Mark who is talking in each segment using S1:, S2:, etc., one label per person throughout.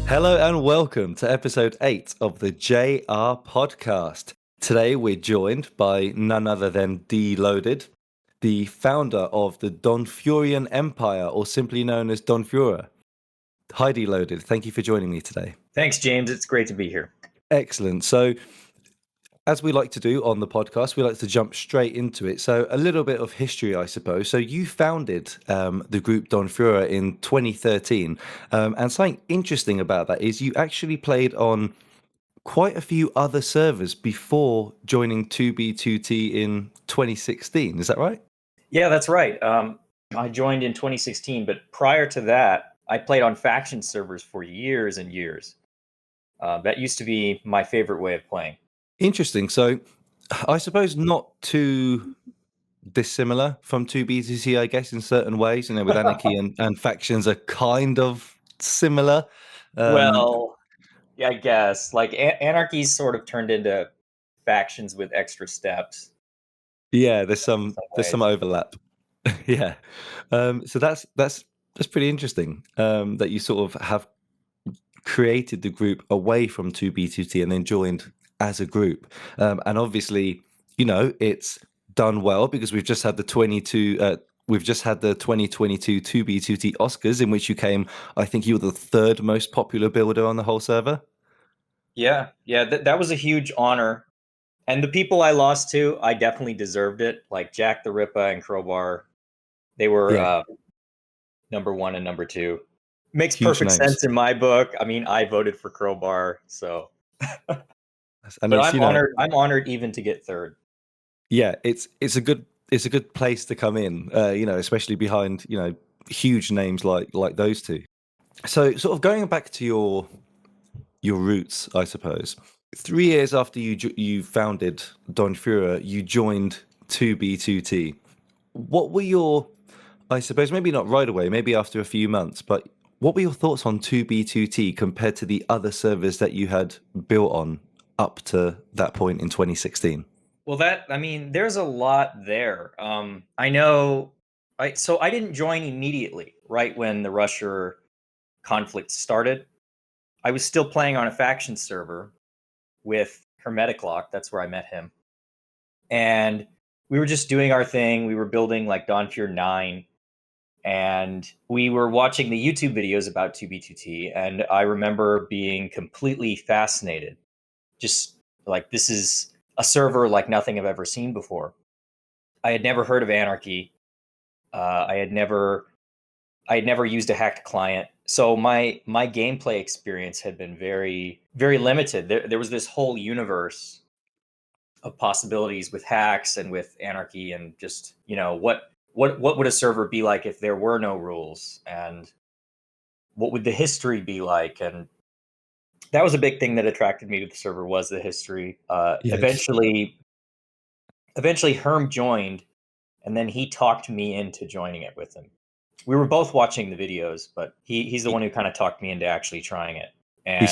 S1: Hello and welcome to episode 8 of the JR podcast. Today we're joined by none other than D-Loaded, the founder of the DonFuerian Empire, or simply known as DonFuer. Hi D-Loaded, thank you for joining me today.
S2: Thanks, James. It's great to be here.
S1: Excellent. So, as we like to do on the podcast, we like to jump straight into it. So a little bit of history, I suppose. So you founded the group DonFuer in 2013. And something interesting about that is you actually played on quite a few other servers before joining 2B2T in 2016. Is that right?
S2: Yeah, that's right. I joined in 2016, but prior to that, I played on faction servers for years and years. That used to be my favorite way of playing.
S1: Interesting. So I suppose not too dissimilar from 2B2T, I guess, in certain ways. With Anarchy and factions are kind of similar.
S2: Well, yeah, I guess. Like Anarchy's sort of turned into factions with extra steps.
S1: Yeah, there's some
S2: ways.
S1: overlap. Yeah. So that's pretty interesting. That you sort of have created the group away from 2B2T and then joined as a group. And obviously, it's done well because we've just had the 2022 2B2T Oscars, in which you came, I think you were the third most popular builder on the whole server.
S2: Yeah, that was a huge honor. And the people I lost to, I definitely deserved it. Like Jack the Ripper and Crowbar, they were number 1 and number 2. Makes
S1: Huge
S2: perfect
S1: names.
S2: sense in my book. I mean, I voted for Crowbar, so.
S1: And
S2: but I'm honored. I'm honored even to get third.
S1: Yeah, it's a good place to come in. Especially behind huge names like those two. So, sort of going back to your roots, I suppose. 3 years after you founded DonFuer, you joined 2B2T. What were your, I suppose, maybe not right away, maybe after a few months, but what were your thoughts on 2B2T compared to the other servers that you had built on up to that point in 2016?
S2: Well, there's a lot there. I know. So I didn't join immediately, right when the Russia conflict started. I was still playing on a faction server with Hermetic Lock. That's where I met him. And we were just doing our thing. We were building like DonFuer 9. And we were watching the YouTube videos about 2B2T. And I remember being completely fascinated. Just like, this is a server like nothing I've ever seen before. I had never heard of Anarchy. I had never used a hacked client. So my gameplay experience had been very, very limited. There was this whole universe of possibilities with hacks and with Anarchy, and just, what would a server be like if there were no rules, and what would the history be like? And that was a big thing that attracted me to the server, was the history. Eventually Herm joined, and then he talked me into joining it with him. We were both watching the videos, but he's the one who kind of talked me into actually trying it. And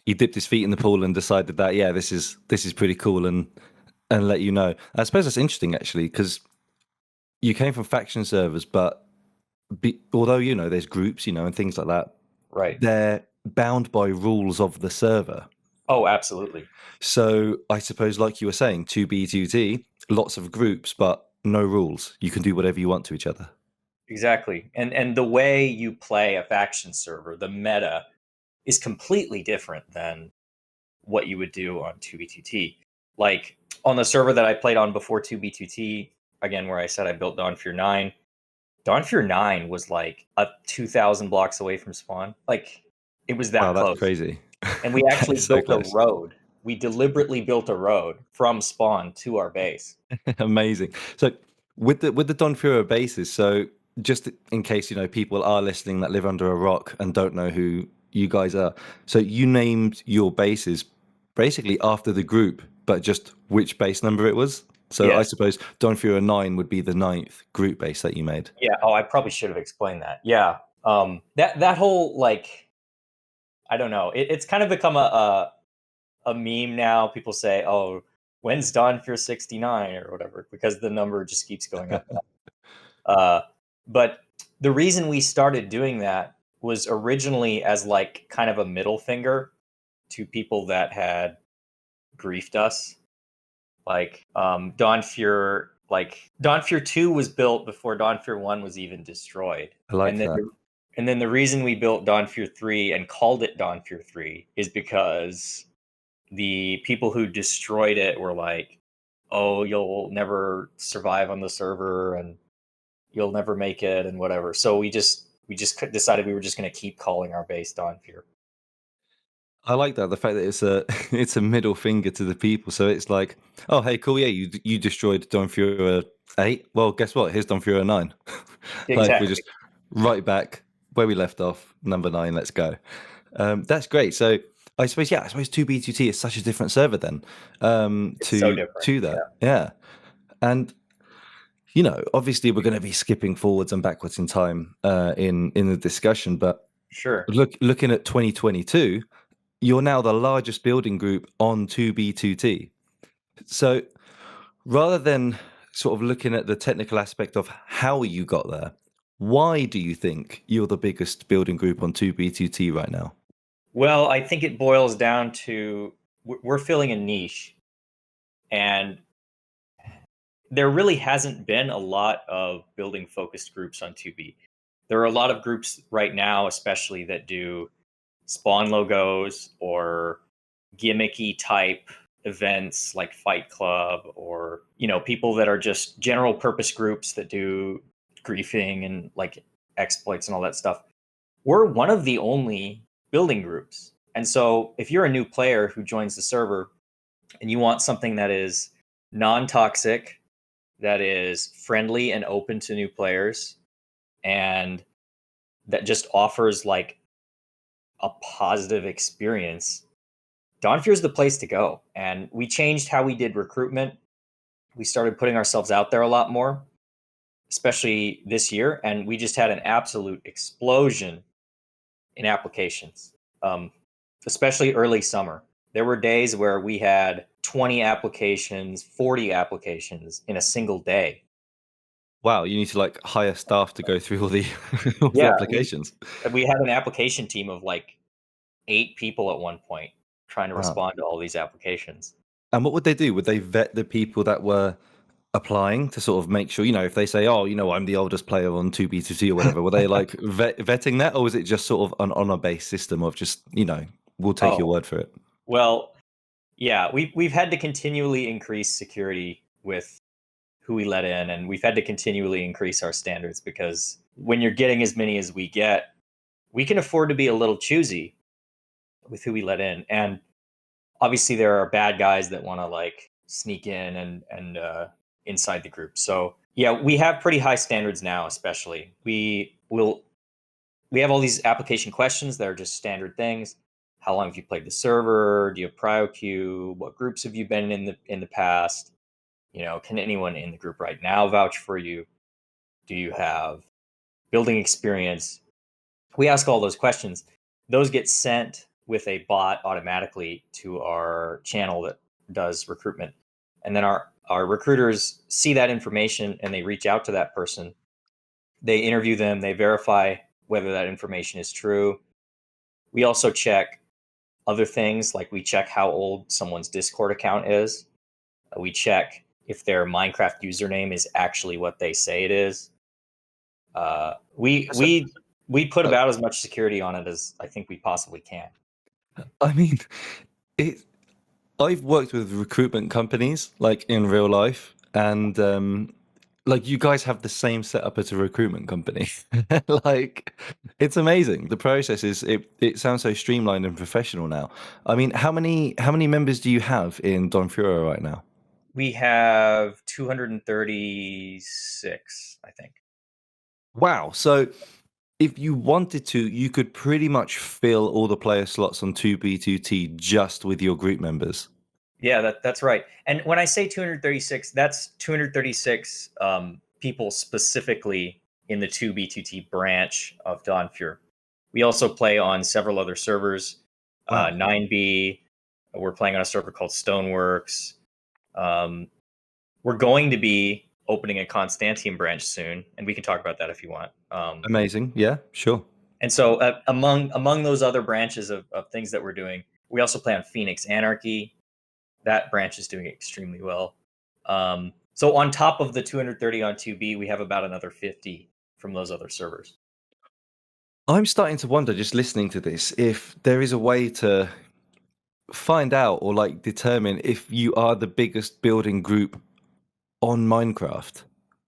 S1: he dipped his feet in the pool and decided that, yeah, this is pretty cool, and let you know. I suppose that's interesting, actually, because you came from faction servers, but although, there's groups, and things like that,
S2: right,
S1: they're bound by rules of the server.
S2: Oh, absolutely.
S1: So I suppose, like you were saying, 2B2T, lots of groups, but no rules. You can do whatever you want to each other.
S2: Exactly. And the way you play a faction server, the meta, is completely different than what you would do on 2B2T. Like on the server that I played on before 2B2T, again, where I said I built DonFuer 9, DonFuer 9 was like 2,000 blocks away from spawn. Like, it was that close.
S1: That's crazy.
S2: And we actually built a road. We deliberately built a road from spawn to our base.
S1: Amazing. So with the DonFuer bases, so just in case people are listening that live under a rock and don't know who you guys are, so you named your bases basically after the group, but just which base number it was. So yes. I suppose DonFuer 9 would be the 9th group base that you made.
S2: Yeah. Oh, I probably should have explained that. Yeah. That whole, like, I don't know. It's kind of become a meme now. People say, "Oh, when's DonFuer 69 or whatever?" Because the number just keeps going up. But the reason we started doing that was originally as like kind of a middle finger to people that had griefed us. Like DonFuer, like DonFuer 2 was built before DonFuer 1 was even destroyed.
S1: I like
S2: And then
S1: that.
S2: and then the reason we built DonFuer 3 and called it DonFuer 3 is because the people who destroyed it were like, "Oh, you'll never survive on the server and you'll never make it and whatever." So we just decided we were just going to keep calling our base DonFuer.
S1: I like that, the fact that it's a it's a middle finger to the people. So it's like, oh hey, cool, yeah, you destroyed DonFuer 8. Well, guess what? Here's DonFuer 9. Like we're
S2: Exactly.
S1: just right back where we left off, number 9. Let's go. That's great. So I suppose, yeah, I suppose 2B2T is such a different server then,
S2: It's so different.
S1: to that, yeah. And obviously we're going to be skipping forwards and backwards in time in the discussion, but
S2: Sure.
S1: looking at 2022. You're now the largest building group on 2B2T. So rather than sort of looking at the technical aspect of how you got there, why do you think you're the biggest building group on 2B2T right now?
S2: Well, I think it boils down to we're filling a niche, and there really hasn't been a lot of building focused groups on 2B. There are a lot of groups right now, especially that do spawn logos or gimmicky type events like Fight Club, or people that are just general purpose groups that do griefing and like exploits and all that stuff. We're one of the only building groups. And so if you're a new player who joins the server and you want something that is non-toxic, that is friendly and open to new players, and that just offers like a positive experience, DonFuer is the place to go. And we changed how we did recruitment. We started putting ourselves out there a lot more, especially this year. And we just had an absolute explosion in applications, especially early summer. There were days where we had 20 applications, 40 applications in a single day.
S1: Wow, you need to like hire staff to go through all the all the
S2: Yeah,
S1: applications.
S2: we had an application team of like 8 people at one point trying to
S1: Wow.
S2: respond to all these applications.
S1: And what would they do? Would they vet the people that were applying to sort of make sure, if they say, oh, I'm the oldest player on 2B2C or whatever, were they like vetting that, or was it just sort of an honor-based system of just, we'll take your
S2: Oh,
S1: word for it?
S2: well, yeah, we've had to continually increase security with who we let in, and we've had to continually increase our standards, because when you're getting as many as we get, we can afford to be a little choosy with who we let in. And obviously there are bad guys that want to like sneak in and inside the group. So yeah, we have pretty high standards now. Especially we have all these application questions that are just standard things. How long have you played the server? Do you have prio queue? What groups have you been in the past? Can anyone in the group right now vouch for you? Do you have building experience? We ask all those questions. Those get sent with a bot automatically to our channel that does recruitment. And then our recruiters see that information and they reach out to that person. They interview them, they verify whether that information is true. We also check other things, like we check how old someone's Discord account is. We check if their Minecraft username is actually what they say it is. We
S1: So,
S2: we we put
S1: uh,
S2: about as much security on it as I think we possibly can.
S1: I mean, it. I've worked with recruitment companies like in real life, and like you guys have the same setup as a recruitment company. Like it's amazing. The process is it sounds so streamlined and professional now. I mean, how many members do you have in DonFuer right now?
S2: We have 236, I think.
S1: Wow. So if you wanted to, you could pretty much fill all the player slots on 2B2T just with your group members.
S2: Yeah, that's right. And when I say 236, that's 236 people specifically in the 2B2T branch of DonFuer. We also play on several other servers,
S1: Wow.
S2: 9B. We're playing on a server called Stoneworks. Um, we're going to be opening a Constantiam branch soon, and we can talk about that if you want.
S1: Amazing. Yeah, sure.
S2: And so among those other branches of things that we're doing, we also play on Phoenix Anarchy. That branch is doing extremely well. So on top of the 230 on 2B, we have about another 50 from those other servers.
S1: I'm starting to wonder, just listening to this, if there is a way to find out or like determine if you are the biggest building group on Minecraft.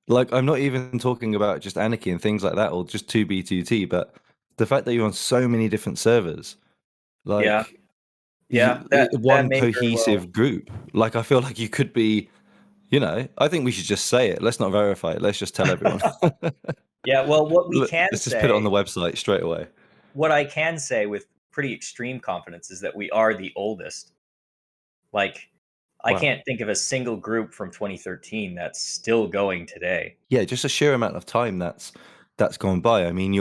S1: Like, I'm not even talking about just Anarchy and things like that, or just 2B2T, but the fact that you're on so many different servers,
S2: Yeah,
S1: like
S2: yeah, that
S1: one
S2: may very well.
S1: cohesive group. Like, I feel like you could be, I think we should just say it. Let's not verify it. Let's just tell everyone.
S2: Yeah, well, what we can
S1: Let's just put it on
S2: say,
S1: the website straight away.
S2: what I can say with pretty extreme confidence is that we are the oldest. Like, I
S1: Wow.
S2: can't think of a single group from 2013 that's still going today.
S1: Yeah, just a sheer amount of time that's gone by. I mean,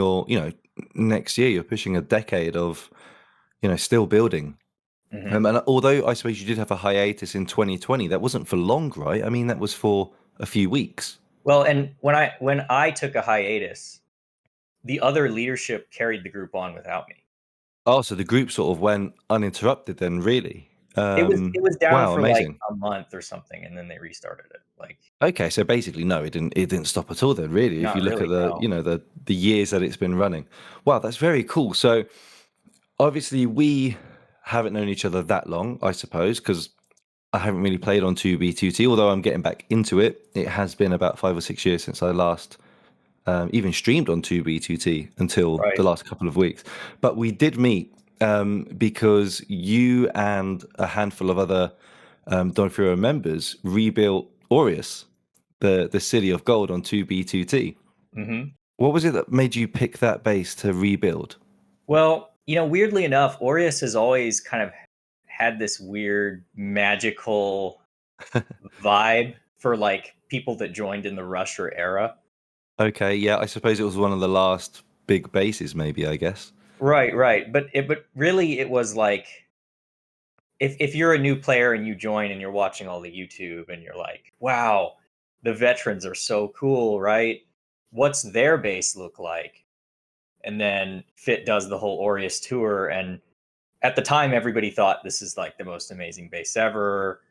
S1: next year you're pushing a decade of, still building.
S2: Hmm.
S1: And although I suppose you did have a hiatus in 2020, that wasn't for long, right? I mean, that was for a few weeks.
S2: Well, and when I took a hiatus, the other leadership carried the group on without me.
S1: Oh, so the group sort of went uninterrupted then, really?
S2: It was down
S1: Wow,
S2: for like
S1: amazing.
S2: a month or something, and then they restarted it. Like,
S1: Okay, so basically, no, it didn't stop at all then, really. If
S2: not
S1: you look at
S2: really,
S1: the,
S2: no.
S1: the years that it's been running. Wow, that's very cool. So obviously we haven't known each other that long, I suppose, because I haven't really played on 2B2T, although I'm getting back into it. It has been about 5 or 6 years since I last even streamed on 2B2T until the
S2: Right.
S1: last couple of weeks. But we did meet because you and a handful of other DonFuer members rebuilt Aureus, the city of gold, on 2B2T.
S2: Hmm.
S1: What was it that made you pick that base to rebuild?
S2: Well, weirdly enough, Aureus has always kind of had this weird magical vibe for like people that joined in the Rusher era.
S1: Okay, yeah, I suppose it was one of the last big bases, maybe, I guess.
S2: Right, right. But really it was like, if you're a new player and you join and you're watching all the YouTube and you're like, wow, the veterans are so cool, right? What's their base look like? And then Fit does the whole Aureus tour, and at the time everybody thought this is like the most amazing base ever.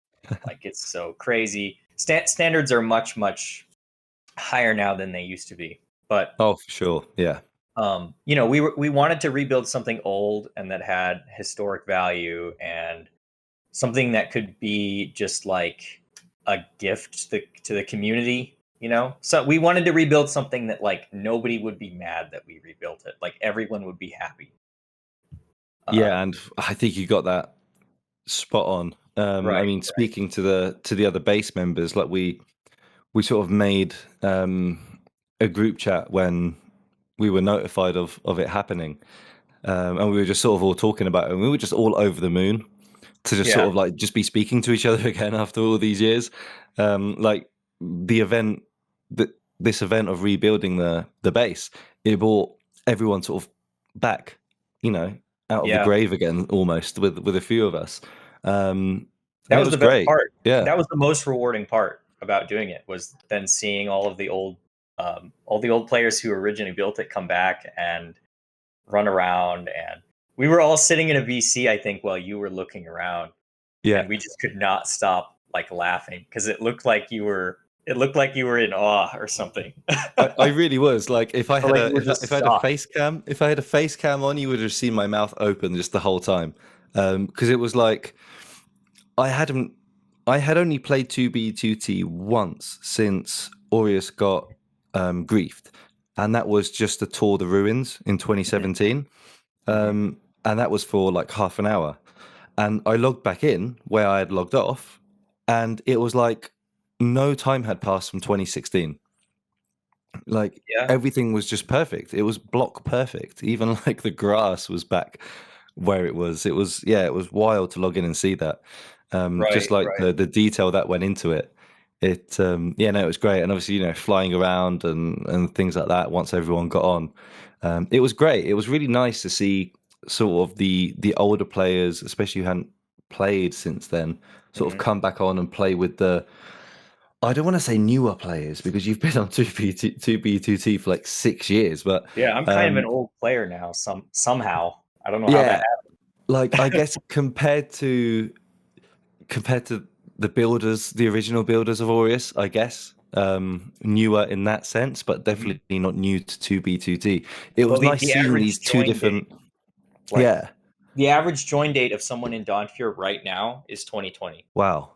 S2: Like, it's so crazy. Standards are much higher now than they used to be. But
S1: Oh, for sure. Yeah.
S2: we wanted to rebuild something old and that had historic value, and something that could be just like a gift to the community. So we wanted to rebuild something that like nobody would be mad that we rebuilt it. Like, everyone would be happy.
S1: Yeah,
S2: Um,
S1: and I think you got that spot on. I
S2: right,
S1: mean,
S2: right.
S1: speaking to the other base members, like we sort of made a group chat when we were notified of it happening, and we were just sort of all talking about it, and we were just all over the moon to just
S2: Yeah,
S1: sort of like just be speaking to each other again after all these years. Like the event that this event of rebuilding the base, it brought everyone sort of back, you know, out of the
S2: yeah.
S1: grave again, almost with a few of us, and
S2: That
S1: it
S2: was
S1: was
S2: the best
S1: great.
S2: part.
S1: Yeah,
S2: That was the most rewarding part about doing it, was then seeing all the old players who originally built it come back and run around. And we were all sitting in a VC, I think, while you were looking around,
S1: yeah.
S2: and we just could not stop like laughing because it looked like you were in awe or something.
S1: I really was like, if I
S2: Or
S1: had
S2: like
S1: a
S2: you were
S1: if
S2: just
S1: I had a
S2: shocked.
S1: face cam, if I had a face cam on, you would have seen my mouth open just the whole time, because it was like I hadn't I had only played 2B2T once since Aureus got griefed, and that was just to tour the ruins in
S2: Mhm,
S1: 2017,
S2: mhm.
S1: and that was for like half an hour. And I logged back in where I had logged off, and it was like no time had passed from 2016. Like
S2: Yeah,
S1: everything was just perfect. It was block perfect. Even like the grass was back where it was. It was, yeah, it was wild to log in and see that.
S2: right,
S1: Just like
S2: right.
S1: the detail that went into it. Yeah, no, it was great. And obviously, flying around and things like that once everyone got on. It was great. It was really nice to see sort of the older players, especially who hadn't played since then, sort of
S2: Mhm.
S1: come back on and play with I don't want to say newer players because you've been on 2B2T for like 6 years, but
S2: Yeah, I'm kind of an
S1: um,
S2: old player now. Somehow I don't know how that
S1: yeah, like I guess compared to the builders, the original builders of Aureus, I guess newer in that sense, but
S2: happened.
S1: definitely not new to 2B2T. It
S2: Well,
S1: was nice
S2: the
S1: seeing
S2: average
S1: these two
S2: join date,
S1: different.
S2: like
S1: Yeah,
S2: the average join date of someone in DonFuer right now is 2020.
S1: wow.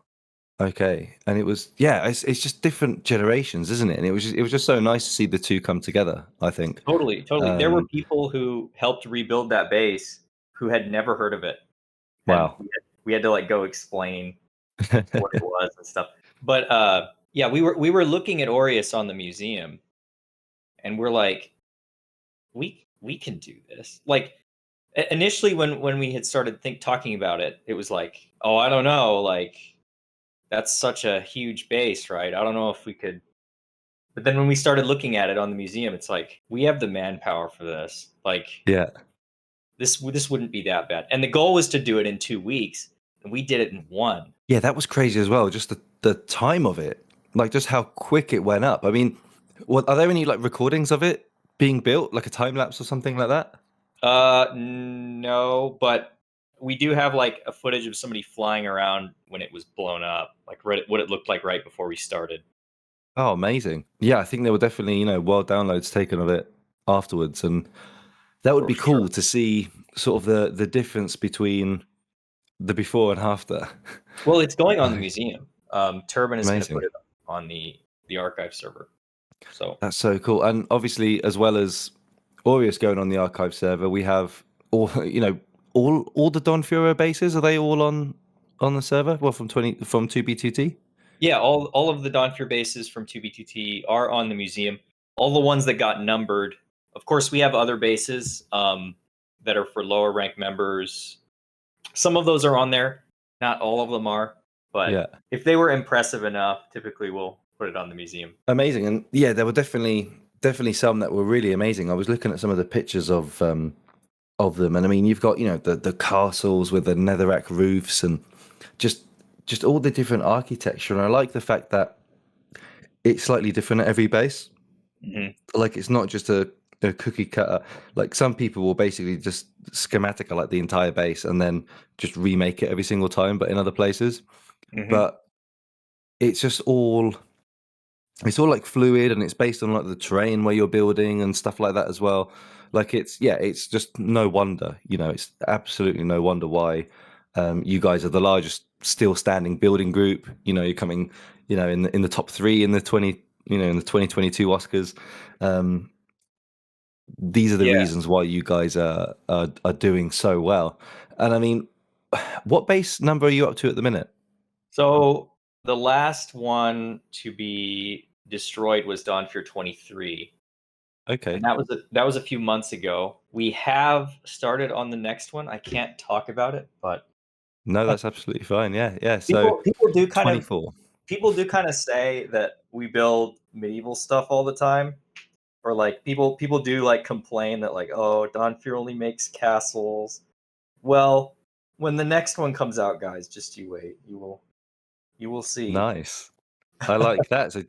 S1: Okay, and it was yeah, it's just different generations, isn't it? And it was just so nice to see the two come together. I think.
S2: Totally, totally. There were
S1: Um,
S2: people who helped rebuild that base who had never heard of it, and
S1: wow.
S2: we had to like go explain what it was and stuff. But yeah, we were looking at Aureus on the museum, and we're like, we can do this. Like initially, when we had started talking about it, it was like, oh, I don't know, like that's such a huge base, right? I don't know if we could. But then when we started looking at it on the museum, it's like we have the manpower for this. Like
S1: Yeah,
S2: this wouldn't be that bad. And the goal was to do it in 2 weeks, and we did it in one.
S1: yeah, that was crazy as well. Just the time of it, like just how quick it went up. I mean, what are there any like recordings of it being built, like a time lapse or something like that?
S2: No, but we do have like a footage of somebody flying around when it was blown up, like what it looked like right before we started.
S1: Oh, amazing. Yeah, I think there were definitely, world downloads taken of it afterwards. And that would
S2: For
S1: be
S2: sure.
S1: cool to see sort of the difference between the before and after.
S2: Well, it's going on the
S1: Like,
S2: museum. Turbine is going to put
S1: amazing.
S2: it on the archive server. So
S1: That's so cool. And obviously, as well as Aureus going on the archive server, we have all, all the DonFuer bases. Are they all on the server? Well, from 2B2T?
S2: yeah, all of the DonFuer bases from 2B2T are on the museum. All the ones that got numbered. Of course, we have other bases that are for lower rank members. Some of those are on there. Not all of them are, but
S1: Yeah.
S2: if they were impressive enough, typically we'll put it on the museum.
S1: Amazing. And yeah, there were definitely some that were really amazing. I was looking at some of the pictures of them, and I mean, you've got the castles with the netherrack roofs and just just all the different architecture. And I like the fact that it's slightly different at every base.
S2: Hmm.
S1: Like it's not just a cookie cutter. Like some people will basically just schematic like the entire base and then just remake it every single time, but in other places.
S2: Hmm.
S1: But it's just all it's all like fluid and it's based on like the terrain where you're building and stuff like that as well. Like it's just no wonder, it's absolutely no wonder why you guys are the largest still standing building group. You're coming, in the top three in the 2022 Oscars. Um, these are the
S2: Yeah.
S1: reasons why you guys are doing so well. And I mean, what base number are you up to at the minute?
S2: So the last one to be destroyed was DonFuer 23. And
S1: Okay.
S2: that was a few months ago. We have started on the next one. I can't talk about it, but
S1: No, that's absolutely fine. Yeah, yeah. So
S2: people do kind of
S1: 24.
S2: say that we build medieval stuff all the time, or like people do like complain that like, oh, DonFuer only makes castles. Well, when the next one comes out, guys, just you wait. You will see.
S1: Nice. I like that. So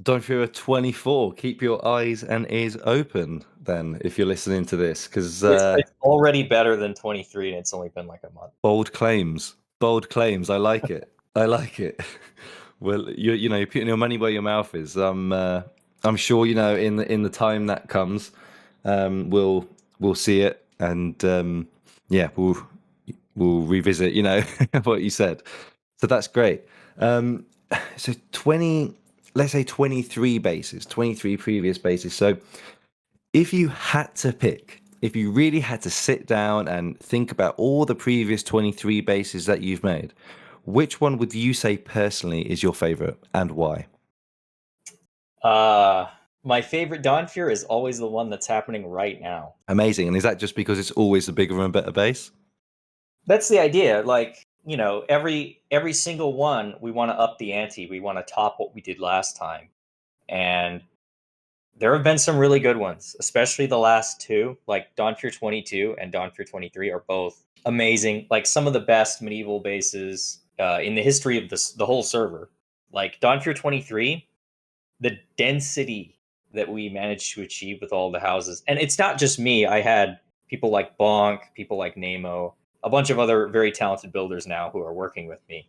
S1: DonFuer 24. Keep your eyes and ears open then if you're listening to this, because
S2: It's already better than 23, and it's only been like a month.
S1: bold claims. Bold claims. I like it. I like it. Well, you're putting your money where your mouth is. I'm sure in the time that comes, we'll see it, and yeah, we'll revisit. What you said. So that's great. Um, so 20, let's say 23 bases, 23 previous bases. So if you had to pick, if you really had to sit down and think about all the previous 23 bases that you've made, which one would you say personally is your favorite and why?
S2: Uh, my favorite DonFuer is always the one that's happening right now.
S1: Amazing. And is that just because it's always a bigger and better base?
S2: That's the idea. Like, every single one, we want to up the ante. We want to top what we did last time. And there have been some really good ones, especially the last two, like DonFuer 22 and DonFuer 23 are both amazing. Like some of the best medieval bases in the history of the whole server. Like DonFuer 23, the density that we managed to achieve with all the houses, and it's not just me. I had people like Bonk, people like Nemo, a bunch of other very talented builders now who are working with me.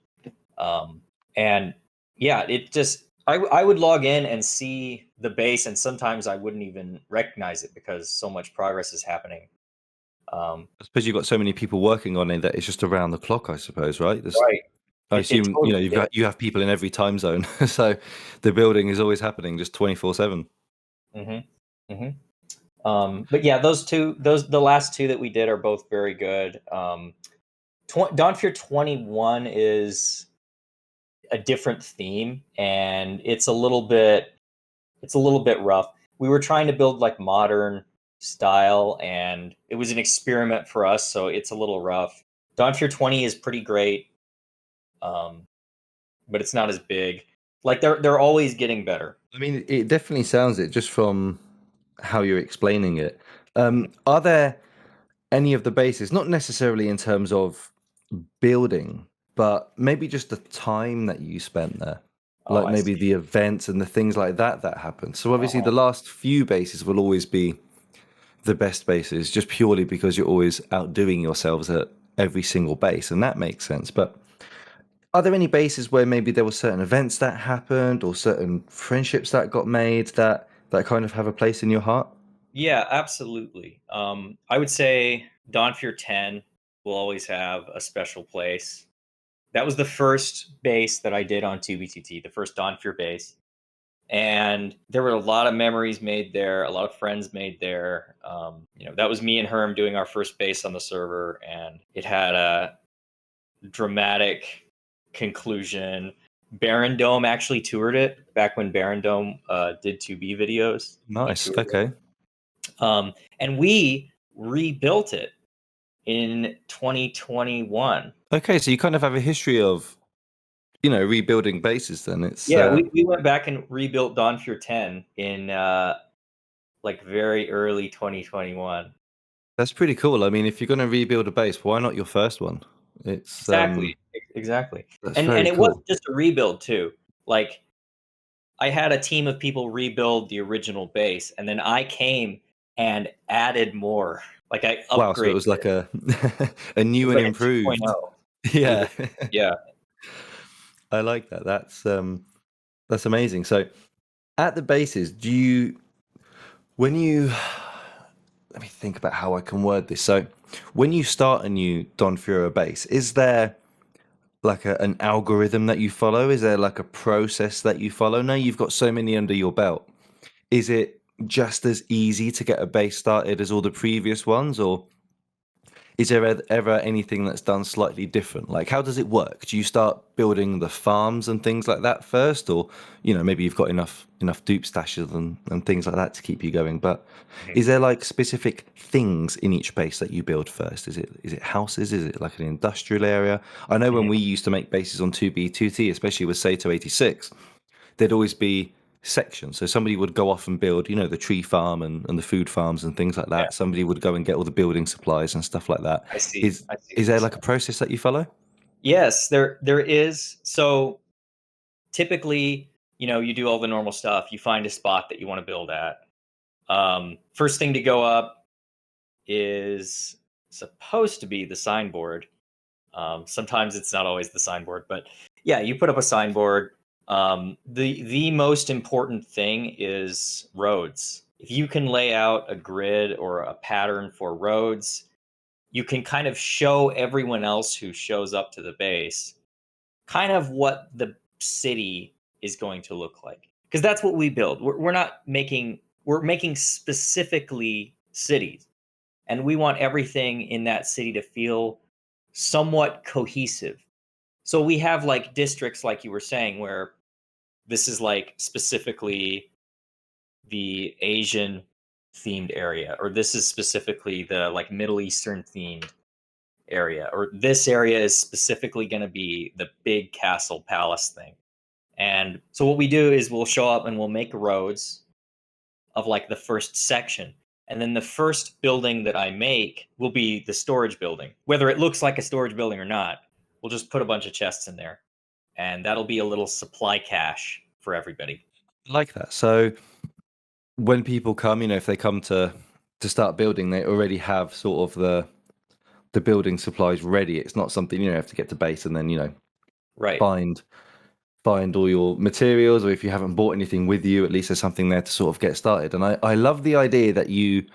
S2: And yeah, it just I would log in and see the base, and sometimes I wouldn't even recognize it because so much progress is happening.
S1: I suppose you've got so many people working on it that it's just around the clock, I suppose, right?
S2: Right.
S1: I
S2: It
S1: assume
S2: totally is.
S1: you have people in every time zone, so the building is always happening, just 24/7.
S2: Mm-hmm. But yeah, the last two that we did are both very good. DonFuer 21 is a different theme, and it's a little bit rough. We were trying to build like modern style, and it was an experiment for us, so it's a little rough. DonFuer 20 is pretty great, but it's not as big. Like they're always getting better.
S1: I mean, it definitely sounds it just from how you're explaining it. Are there any of the bases, not necessarily in terms of building, but maybe just the time that you spent there,
S2: Oh,
S1: like
S2: I
S1: maybe
S2: see.
S1: the events and the things like that that happen? So obviously,
S2: Uh-huh.
S1: the last few bases will always be the best bases, just purely because you're always outdoing yourselves at every single base, and that makes sense. But are there any bases where maybe there were certain events that happened or certain friendships that got made that kind of have a place in your heart?
S2: Yeah, absolutely. I would say DonFuer 10 will always have a special place. That was the first base that I did on 2B2T, the first DonFuer base. And there were a lot of memories made there, a lot of friends made there. That was me and Herm doing our first base on the server, and it had a dramatic conclusion. Baron Dome actually toured it back when Baron Dome did 2B videos. He
S1: Nice.
S2: toured it.
S1: Okay.
S2: And we rebuilt it in 2021.
S1: Okay. So you kind of have a history of, rebuilding bases then. It's
S2: Yeah, we went back and rebuilt DonFuer 10 in like very early 2021.
S1: that's pretty cool. I mean, if you're going to rebuild a base, why not your first one? It's
S2: Exactly.
S1: that's
S2: And
S1: very
S2: it wasn't
S1: cool.
S2: just a rebuild too. Like I had a team of people rebuild the original base, and then I came and added more. Like I
S1: Wow, so it
S2: upgraded
S1: was like
S2: it.
S1: a a
S2: It
S1: new
S2: was
S1: and
S2: like a 2.0.
S1: improved.
S2: It was
S1: Yeah.
S2: yeah.
S1: I like that. That's amazing. So at the bases, when you let me think about how I can word this. So when you start a new DonFuer base, is there like an algorithm that you follow? Is there like a process that you follow? No, you've got so many under your belt. Is it just as easy to get a base started as all the previous ones, or is there ever anything that's done slightly different? Like, how does it work? Do you start building the farms and things like that first, or maybe you've got enough dupe stashes and things like that to keep you going? But
S2: Mhm.
S1: is there like specific things in each base that you build first? Is it houses? Is it like an industrial area? I know when
S2: Mhm.
S1: we used to make bases on 2B2T, especially with Sato 86, there'd always be sections. So somebody would go off and build, the tree farm and the food farms and things like
S2: Yeah,
S1: that. Somebody would go and get all the building supplies and stuff like that.
S2: I see.
S1: Is
S2: I see
S1: is
S2: what you're
S1: there like a
S2: saying.
S1: process that you follow?
S2: Yes, there is. So typically, you do all the normal stuff. You find a spot that you want to build at. First thing to go up is supposed to be the signboard. Sometimes it's not always the signboard, but yeah, you put up a signboard. The most important thing is roads. If you can lay out a grid or a pattern for roads, you can kind of show everyone else who shows up to the base kind of what the city is going to look like, because that's what we build. We're not making we're making specifically cities, and we want everything in that city to feel somewhat cohesive. So we have like districts, like you were saying, where this is like specifically the Asian themed area, or this is specifically the like Middle Eastern themed area, or this area is specifically going to be the big castle palace thing. And so what we do is we'll show up and we'll make roads of like the first section. And then the first building that I make will be the storage building. Whether it looks like a storage building or not, we'll just put a bunch of chests in there. and that'll be a little supply cache for everybody.
S1: I like that. So when people come, if they come to start building, they already have sort of the building supplies ready. It's not something you have to get to base and then
S2: Right.
S1: find all your materials, or if you haven't bought anything with you, at least there's something there to sort of get started. And I love the idea that you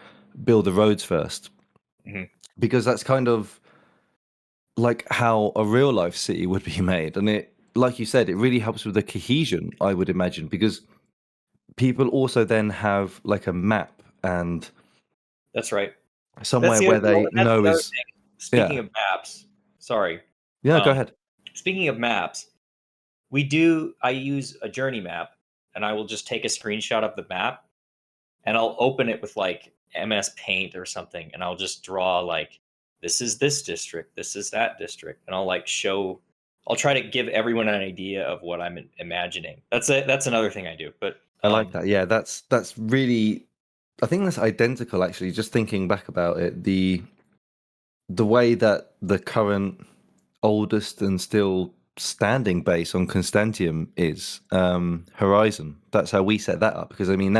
S1: build the roads first,
S2: Hmm.
S1: because that's kind of like how a real life city would be made. And it, like you said, it really helps with the cohesion, I would imagine, because people also then have like a map and
S2: That's right.
S1: somewhere where they
S2: That's
S1: know
S2: the other
S1: is,
S2: thing. Speaking
S1: yeah.
S2: of maps, sorry.
S1: Yeah, go
S2: Um,
S1: ahead.
S2: speaking of maps, I use a journey map, and I will just take a screenshot of the map, and I'll open it with like MS Paint or something, and I'll just draw like, this is this district, this is that district, and I'll like show. I'll try to give everyone an idea of what I'm imagining. That's it. That's another thing I do. But
S1: I like that. Yeah, that's really, I think that's identical actually, just thinking back about it. The way that the current oldest and still standing base on Constantiam is Horizon. That's how we set that up, because I mean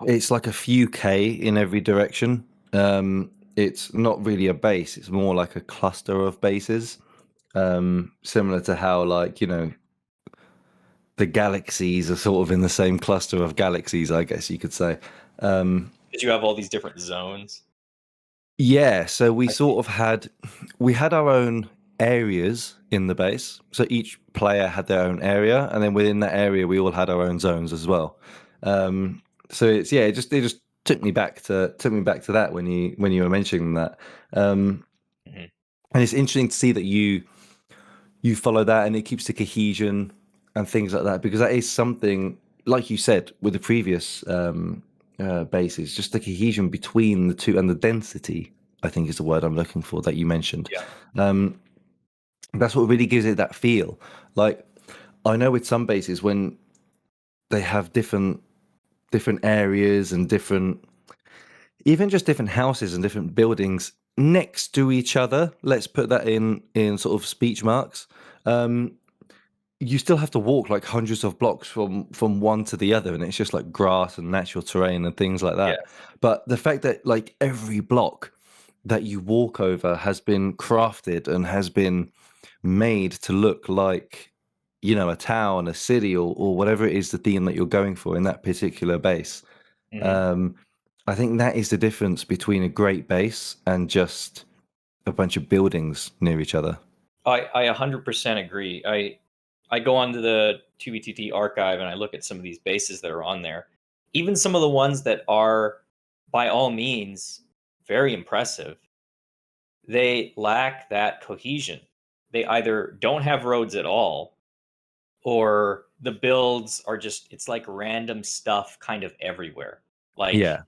S1: it's like a few K in every direction. It's not really a base, it's more like a cluster of bases. Similar to how, like, the galaxies are sort of in the same cluster of galaxies, I guess you could say.
S2: because you have all these different zones.
S1: Yeah, so we
S2: I see.
S1: sort of had our own areas in the base. So each player had their own area, and then within that area, we all had our own zones as well. So it's, yeah, it just took me back to that when you were mentioning that. Um,
S2: Mhm.
S1: and it's interesting to see that you follow that, and it keeps the cohesion and things like that, because that is something, like you said with the previous bases, just the cohesion between the two, and the density, I think, is the word I'm looking for, that you mentioned.
S2: Yeah.
S1: That's what really gives it that feel. Like, I know with some bases, when they have different areas and different, even just different houses and different buildings next to each other, let's put that in sort of speech marks, you still have to walk like hundreds of blocks from one to the other, and it's just like grass and natural terrain and things like that.
S2: Yes.
S1: But the fact that like every block that you walk over has been crafted and has been made to look like, a town, a city, or whatever it is, the theme that you're going for in that particular base.
S2: Hmm.
S1: um I think that is the difference between a great base and just a bunch of buildings near each other.
S2: I 100% agree. I go onto the 2BTT archive and I look at some of these bases that are on there. Even some of the ones that are, by all means, very impressive, they lack that cohesion. They either don't have roads at all, or the builds are just, it's like random stuff kind of everywhere. Like,
S1: Yeah.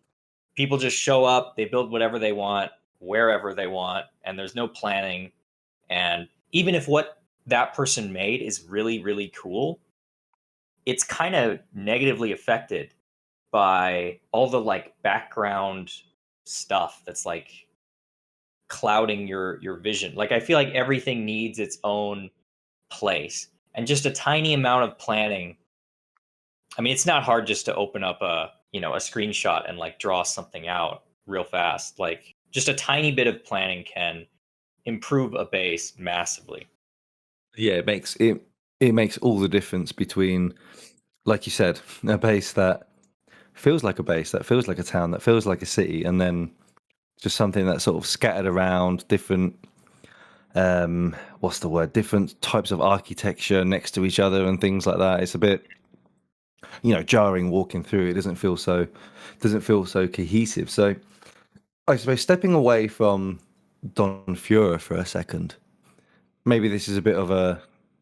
S2: people just show up, they build whatever they want, wherever they want, and there's no planning. And even if what that person made is really, really cool, it's kind of negatively affected by all the like background stuff that's like clouding your vision. Like, I feel like everything needs its own place, and just a tiny amount of planning. I mean, it's not hard just to open up a screenshot and like draw something out real fast. Like, just a tiny bit of planning can improve a base massively.
S1: Yeah, it makes all the difference between, like you said, a base that feels like a base, that feels like a town, that feels like a city, and then just something that's sort of scattered around different, what's the word, different types of architecture next to each other and things like that. It's a bit, jarring walking through. It doesn't feel so cohesive. So I suppose, stepping away from DonFuer for a second, maybe this is a bit of a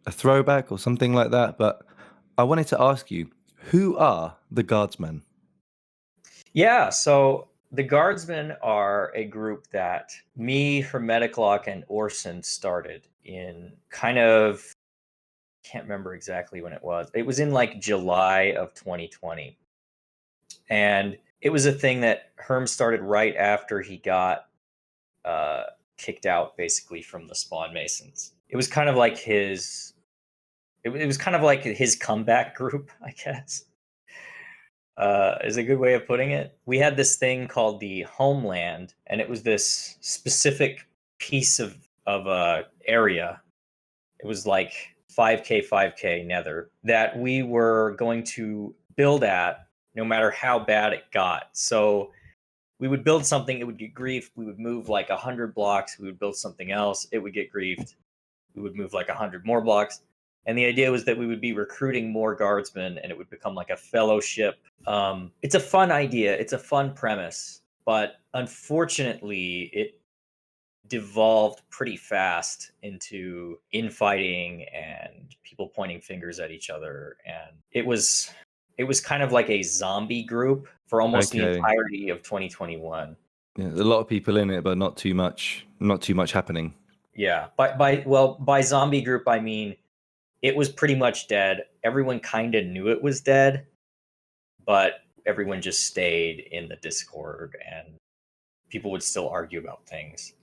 S1: throwback or something like that, but I wanted to ask you, who are the Guardsmen?
S2: Yeah, so the Guardsmen are a group that me, Hermeticlock, and Orson started in kind of, can't remember exactly when it was. It was in like July of 2020. And it was a thing that Herm started right after he got uh, kicked out basically from the Spawn Masons. it was kind of like it was kind of like his comeback group, I guess. Is a good way of putting it. We had this thing called the Homeland, and it was this specific piece of area. It was like 5K nether that we were going to build at no matter how bad it got. So we would build something, it would get griefed. We would move like 100 blocks. We would build something else, it would get griefed. We would move like 100 more blocks. And the idea was that we would be recruiting more guardsmen and it would become like a fellowship. It's a fun idea. It's a fun premise. But unfortunately, it devolved pretty fast into infighting and people pointing fingers at each other. And it was kind of like a zombie group for almost the
S1: Okay.
S2: entirety of 2021.
S1: Yeah, there's a lot of people in it, but not too much happening.
S2: Yeah. By zombie group I mean it was pretty much dead. Everyone kind of knew it was dead, but everyone just stayed in the Discord and people would still argue about things.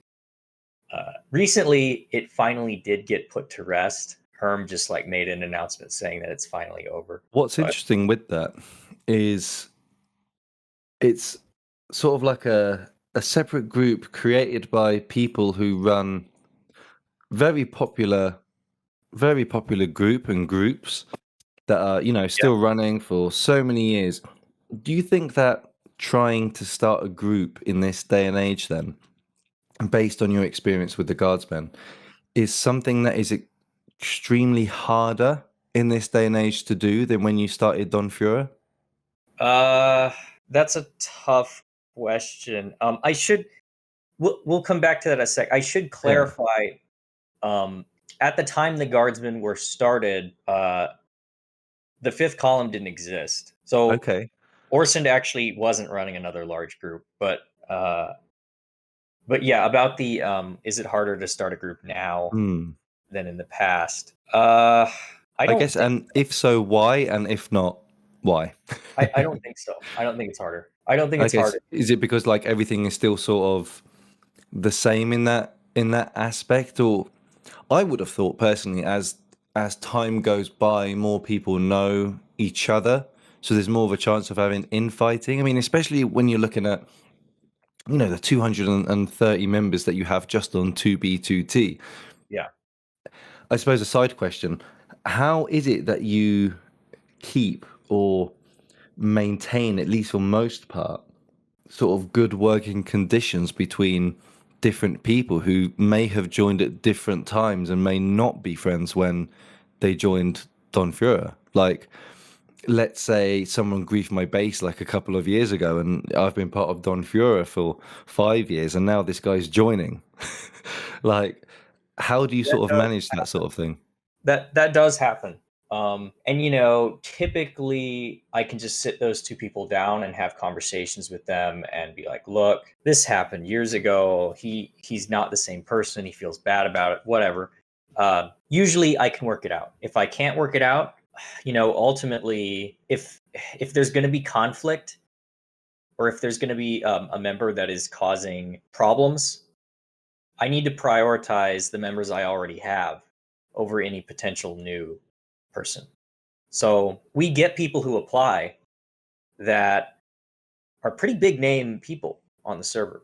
S2: Recently, it finally did get put to rest. Herm just like made an announcement saying that it's finally over.
S1: What's
S2: But
S1: interesting with that is it's sort of like a separate group created by people who run very popular very popular group and groups that are,
S2: yeah,
S1: still running for so many years. Do you think that trying to start a group in this day and age then, based on your experience with the Guardsmen, is something that is extremely harder in this day and age to do than when you started DonFuer?
S2: uh, that's a tough question. I should we'll come back to that in a sec. I should
S1: Yeah.
S2: clarify. Um, at the time the Guardsmen were started, the fifth column didn't exist. So
S1: Okay.
S2: Orsund actually wasn't running another large group, but yeah, about the is it harder to start a group now
S1: Hmm.
S2: than in the past? I
S1: I
S2: don't
S1: guess,
S2: think
S1: and if so, why? And if not, why?
S2: I don't think so. I don't think it's harder. I don't think
S1: I
S2: it's
S1: guess,
S2: harder.
S1: is it because like everything is still sort of the same in that aspect, or I would have thought personally, as time goes by, more people know each other, so there's more of a chance of having infighting. I mean, especially when you're looking at the 230 members that you have just on 2B2T.
S2: Yeah.
S1: I suppose a side question: how is it that you keep or maintain, at least for most part, sort of good working conditions between different people who may have joined at different times and may not be friends when they joined DonFuer? Like, let's say someone griefed my base like a couple of years ago, and I've been part of DonFuer for 5 years, and now this guy's joining. Like, how do you
S2: That
S1: sort of
S2: does
S1: manage that sort of thing?
S2: that does happen. And typically I can just sit those two people down and have conversations with them and be like, look, this happened years ago. He's not the same person. He feels bad about it, whatever. Usually I can work it out. If I can't work it out, ultimately, if there's going to be conflict or if there's going to be a member that is causing problems, I need to prioritize the members I already have over any potential new person. So we get people who apply that are pretty big name people on the server.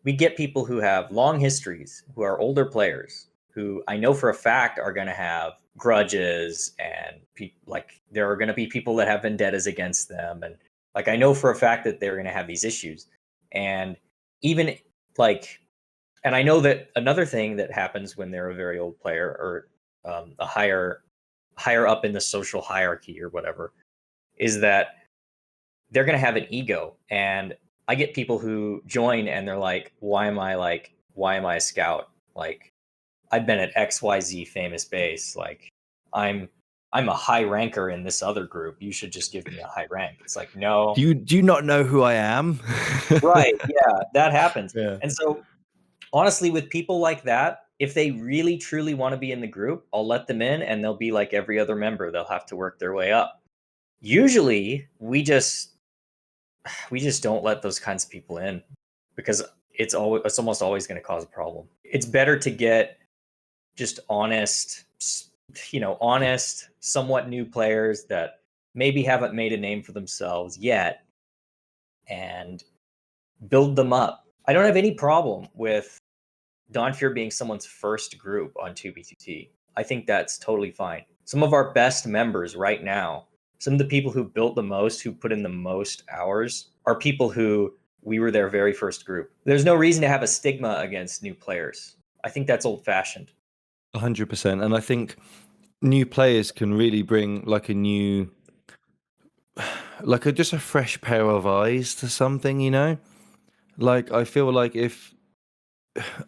S2: We get people who have long histories, who are older players, who I know for a fact are going to have grudges and like there are going to be people that have vendettas against them, and like I know for a fact that they're going to have these issues. And even like and I know that another thing that happens when they're a very old player or a higher up in the social hierarchy or whatever is that they're going to have an ego. And I get people who join and they're like, why am I a scout? Like, I've been at XYZ famous base. Like, I'm I'm a high ranker in this other group. You should just give me a high rank. It's like, no.
S1: Do you not know who I am?
S2: Right. Yeah, that happens.
S1: Yeah.
S2: And so honestly, with people like that, if they really truly want to be in the group, I'll let them in and they'll be like every other member. They'll have to work their way up. Usually, we just don't let those kinds of people in because it's almost always going to cause a problem. It's better to get just honest, honest, somewhat new players that maybe haven't made a name for themselves yet, and build them up. I don't have any problem with DonFuer being someone's first group on 2B2T. I think that's totally fine. Some of our best members right now, some of the people who built the most, who put in the most hours, are people who we were their very first group. There's no reason to have a stigma against new players. I think that's old-fashioned.
S1: 100%. And I think new players can really bring like a new, like just a fresh pair of eyes to something, you know? Like, I feel like if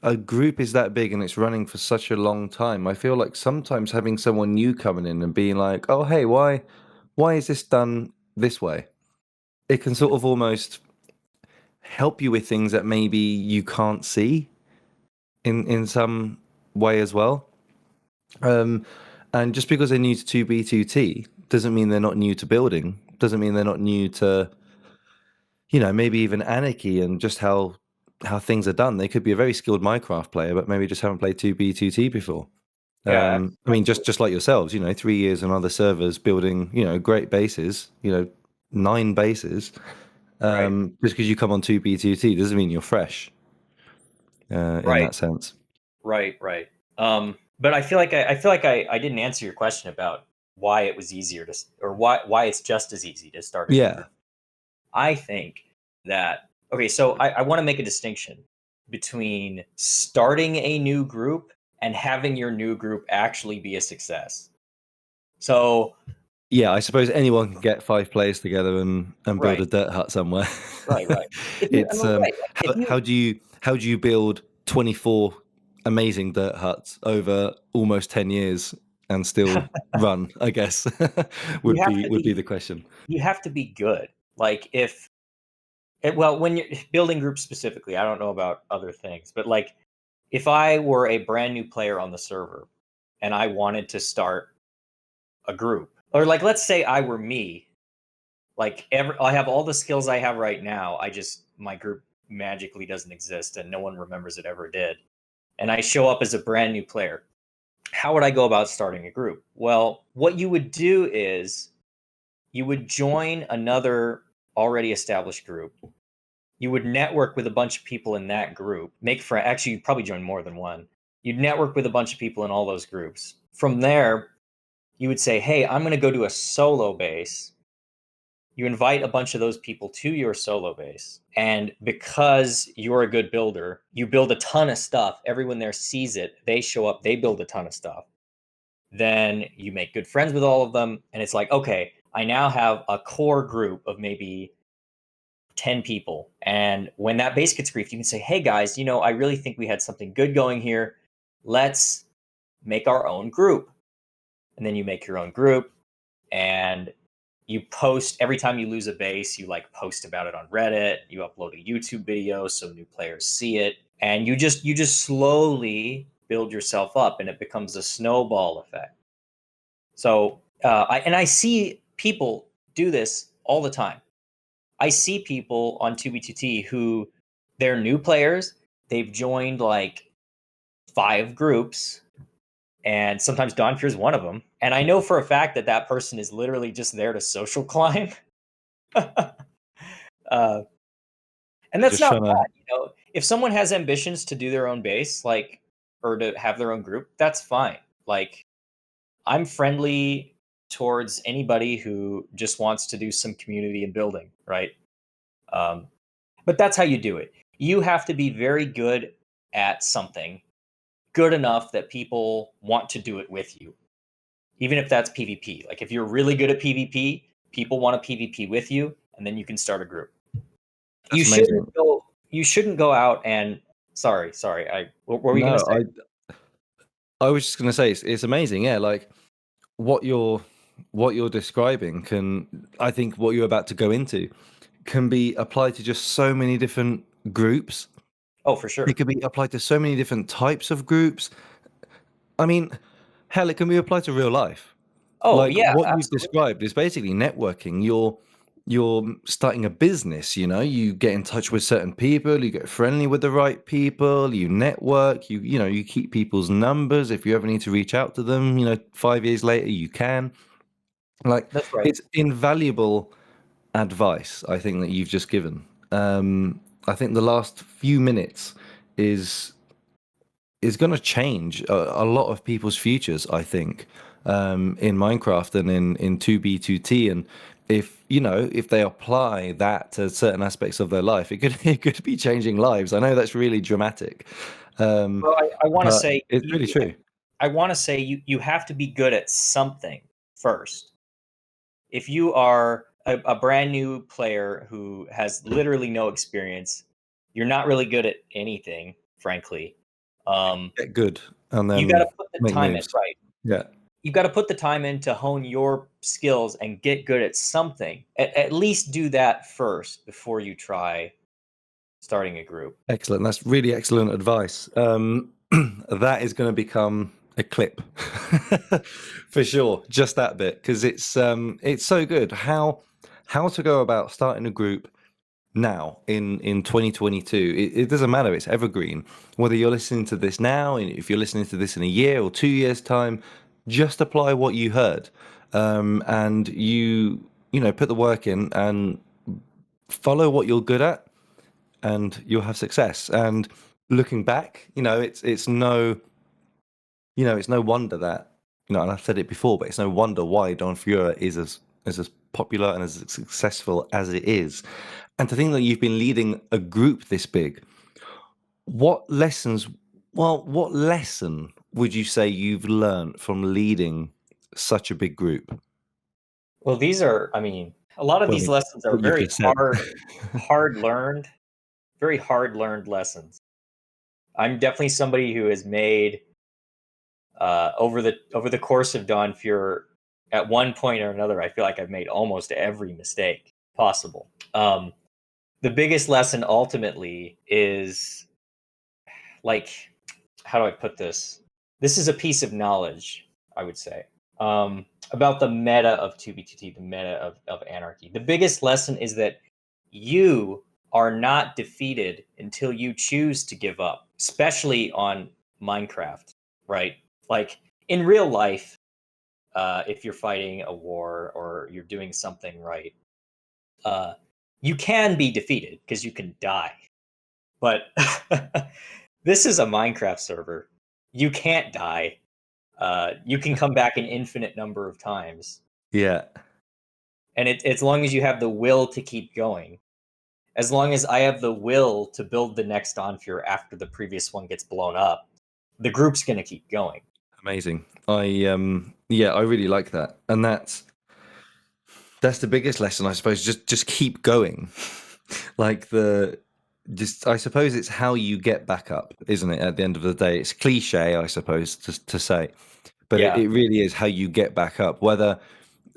S1: a group is that big and it's running for such a long time, I feel like sometimes having someone new coming in and being like, oh, hey, why is this done this way? It can sort of almost help you with things that maybe you can't see in some way as well. And just because they're new to 2B2T doesn't mean they're not new to building, doesn't mean they're not new to, maybe even anarchy and just how things are done. They could be a very skilled Minecraft player, but maybe just haven't played 2B2T before.
S2: Yeah,
S1: I mean, just like yourselves, 3 years on other servers building, great bases, 9 bases.
S2: right,
S1: Just because you come on 2B2T doesn't mean you're fresh in
S2: right,
S1: that sense.
S2: right. But I feel like I didn't answer your question about why it was easier to, or why it's just as easy to start a new
S1: Yeah.
S2: group. I think that, okay, so I want to make a distinction between starting a new group and having your new group actually be a success. So,
S1: Yeah, I suppose anyone can get 5 players together and build
S2: right,
S1: a dirt hut somewhere.
S2: right.
S1: It's
S2: Right. Like, if you,
S1: how do you build 24 amazing dirt huts over almost 10 years and still run, I guess,
S2: you
S1: would
S2: have
S1: be
S2: to
S1: would be
S2: be,
S1: the question.
S2: you have to be good. Like well, when you're building groups specifically, I don't know about other things, but like if I were a brand new player on the server and I wanted to start a group, or like let's say I were me, like I have all the skills I have right now. My group magically doesn't exist and no one remembers it ever did. And I show up as a brand new player. How would I go about starting a group? Well, what you would do is you would join another already established group. You would network with a bunch of people in that group. Actually, you'd probably join more than one. You'd network with a bunch of people in all those groups. From there, you would say, "Hey, I'm going to go to a solo base." You invite a bunch of those people to your solo base. And because you're a good builder, you build a ton of stuff. Everyone there sees it. They show up, they build a ton of stuff. Then you make good friends with all of them. And it's like, okay, I now have a core group of maybe 10 people. And when that base gets griefed, you can say, hey guys, I really think we had something good going here. Let's make our own group. And then you make your own group and you post every time you lose a base, you like post about it on Reddit, you upload a YouTube video so new players see it. And you just slowly build yourself up and it becomes a snowball effect. So I see people do this all the time. I see people on 2B2T who they're new players. They've joined like 5 groups, and sometimes DonFuer is one of them. And I know for a fact that that person is literally just there to social climb. uh, and
S1: They're
S2: that's
S1: just
S2: not
S1: trying to.
S2: bad. If someone has ambitions to do their own base, like, or to have their own group, that's fine. Like, I'm friendly towards anybody who just wants to do some community and building, right? But that's how you do it. You have to be very good at something, good enough that people want to do it with you, even if that's PvP. Like if you're really good at PvP, people want to PvP with you, and then you can start a group. You
S1: That's
S2: shouldn't
S1: amazing.
S2: go. You shouldn't go out and. Sorry. What were you gonna
S1: No,
S2: say?
S1: I was just gonna say it's amazing. Yeah, like what you're describing I think what you're about to go into can be applied to just so many different groups.
S2: Oh, for
S1: It
S2: sure.
S1: could be applied to so many different types of groups. I mean, hell, it can be applied to real life.
S2: Oh
S1: Like
S2: yeah,
S1: what you've
S2: absolutely.
S1: described is basically networking. you're starting a business, you get in touch with certain people, you get friendly with the right people, you network, you keep people's numbers. If you ever need to reach out to them, 5 years later, you can. Like,
S2: That's right.
S1: it's invaluable advice, I think, that you've just given. I think the last few minutes is is going to change a lot of people's futures, I think, in Minecraft and in 2B2T. And if they apply that to certain aspects of their life, it could it could be changing lives. I know that's really dramatic,
S2: Well, I want to
S1: but
S2: say
S1: it's really true.
S2: I want to say you have to be good at something first. If you are a brand new player who has literally no experience, you're not really good at anything, frankly. Um,
S1: Get good and
S2: you got to
S1: then
S2: put the
S1: make
S2: time in,
S1: moves.
S2: right?
S1: Yeah,
S2: You got to put the time in to hone your skills and get good at something. At least do that first before you try starting a group.
S1: excellent. That's really excellent advice. That is going to become a clip for sure. Just that bit, because it's so good. How to go about starting a group now in 2022. It doesn't matter. It's evergreen. Whether you're listening to this now, if you're listening to this in a year or 2 years time, just apply what you heard, and put the work in and follow what you're good at, and you'll have success. And looking back, it's no wonder that, and I've said it before, but it's no wonder why DonFuer is as popular and as successful as it is. And to think that you've been leading a group this big, what lessons, what lesson would you say you've learned from leading such a big group?
S2: Well, these are, I mean, a lot of
S1: Well,
S2: these lessons are
S1: what you've
S2: very
S1: just said.
S2: hard learned, very hard learned lessons. I'm definitely somebody who has made over the course of DonFuer, at one point or another, I feel like I've made almost every mistake possible. The biggest lesson ultimately is, like, how do I put this? This is a piece of knowledge, I would say, about the meta of 2B2T, the meta of anarchy. The biggest lesson is that you are not defeated until you choose to give up, especially on Minecraft, right? Like, in real life, if you're fighting a war or you're doing something right, uh, you can be defeated because you can die. But this is a Minecraft server. You can't die. You can come back an infinite number of times,
S1: Yeah,
S2: and as long as you have the will to keep going. As long as I have the will to build the next DonFuer after the previous one gets blown up, the group's going to keep going.
S1: amazing. I really like that, and that's the biggest lesson, I suppose. Just keep going. Like I suppose it's how you get back up, isn't it? At the end of the day, it's cliche, I suppose, to say, but it,
S2: Yeah.
S1: it really is how you get back up. Whether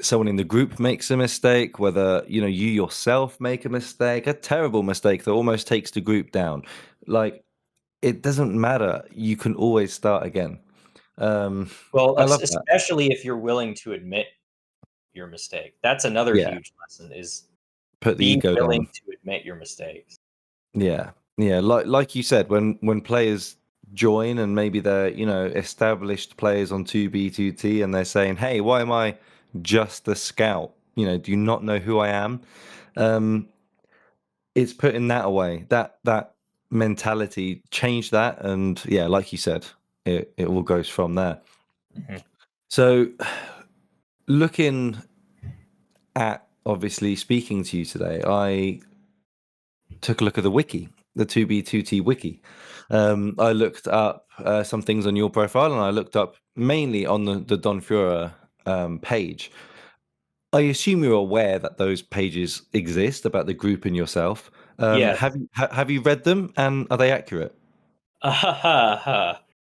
S1: someone in the group makes a mistake, whether you yourself make a mistake, a terrible mistake that almost takes the group down, like it doesn't matter. You can always start again. Um,
S2: Well,
S1: I love that.
S2: especially if you're willing to admit your mistake. That's another
S1: Yeah,
S2: huge lesson, is
S1: put the
S2: be
S1: ego
S2: willing
S1: down.
S2: to admit your mistakes.
S1: Yeah, yeah. Like you said, when players join and maybe they're established players on 2B2T and they're saying, "Hey, why am I just a scout? Do you not know who I am?" Um, it's putting that away. That mentality, change that, and yeah, like you said, it all goes from there.
S2: Mhm.
S1: So, looking at obviously speaking to you today, I took a look at the wiki, the 2B2T wiki. I looked up some things on your profile, and I looked up mainly on the DonFuer page. I assume you're aware that those pages exist about the group and yourself.
S2: Yes.
S1: Have you read them, and are they accurate?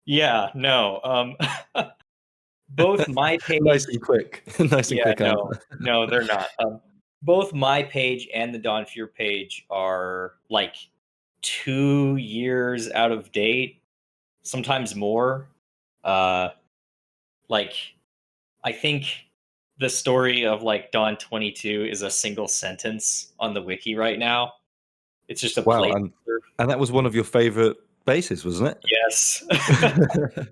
S2: Yeah, no. Both my
S1: Nice
S2: page,
S1: and quick. Nice and
S2: yeah,
S1: quick
S2: no,
S1: answer.
S2: no, they're not. Both my page and the DonFuer page are like 2 years out of date, sometimes more. Uh, like, I think the story of like Dawn 22 is a single sentence on the wiki right now. It's just a
S1: Wow,
S2: placeholder.
S1: and that was one of your favorite bases, wasn't
S2: Yes.
S1: it?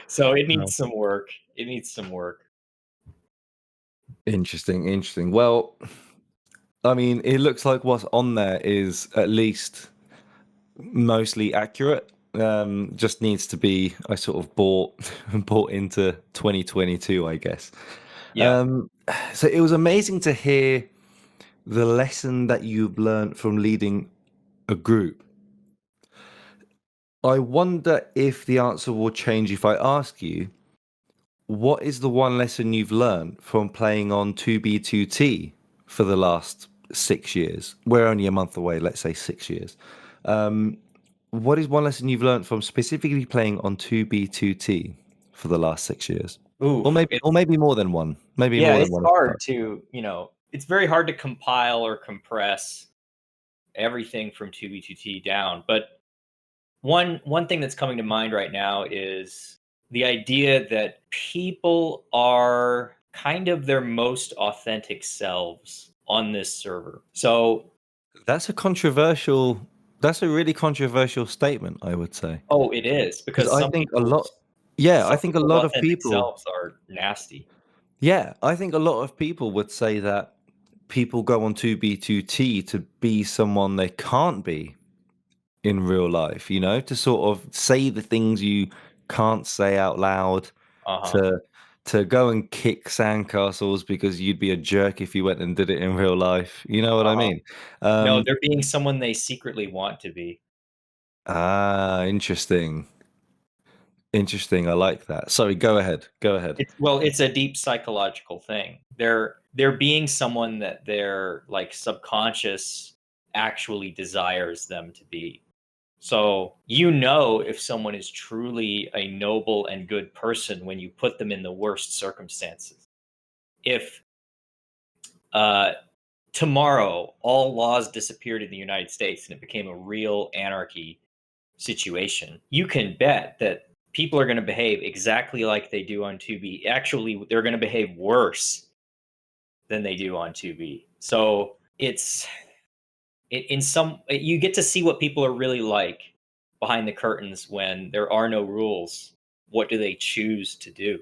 S2: So it
S1: Wow.
S2: needs some work. It needs some work.
S1: Interesting, interesting. Well, I mean, it looks like what's on there is at least mostly accurate. Just needs to be, I sort of bought into 2022, I guess.
S2: Yeah.
S1: Um, so it was amazing to hear the lesson that you've learned from leading a group. I wonder if the answer will change if I ask you, what is the one lesson you've learned from playing on 2B2T for the last 6 years? We're only a month away, let's say 6 years. What is one lesson you've learned from specifically playing on 2B2T for the last 6 years?
S2: Oof.
S1: Or maybe more than one. Maybe
S2: Yeah,
S1: more than
S2: it's
S1: one.
S2: hard to, it's very hard to compile or compress everything from 2B2T down. But one thing that's coming to mind right now is the idea that people are kind of their most authentic selves on this server. So,
S1: That's a really controversial statement, I would say.
S2: oh, it is
S1: Because
S2: because
S1: I think a lot, yeah, I
S2: some
S1: think a
S2: people's
S1: lot of
S2: authentic
S1: people,
S2: selves are nasty.
S1: yeah, I think a lot of people would say that people go on 2B2T to be someone they can't be in real life, to sort of say the things you can't say out loud,
S2: Uh-huh.
S1: to go and kick sandcastles because you'd be a jerk if you went and did it in real life. You know what I
S2: Uh-huh.
S1: mean?
S2: No,
S1: Um,
S2: they're being someone they secretly want to be.
S1: interesting. Interesting. I like that. Sorry, go ahead. Go ahead.
S2: It's a deep psychological thing. They're being someone that their like subconscious actually desires them to be. So, if someone is truly a noble and good person when you put them in the worst circumstances. If uh tomorrow all laws disappeared in the United States and it became a real anarchy situation, you can bet that people are going to behave exactly like they do on 2B. Actually, they're going to behave worse than they do on 2B. So you get to see what people are really like behind the curtains when there are no rules. What do they choose to do?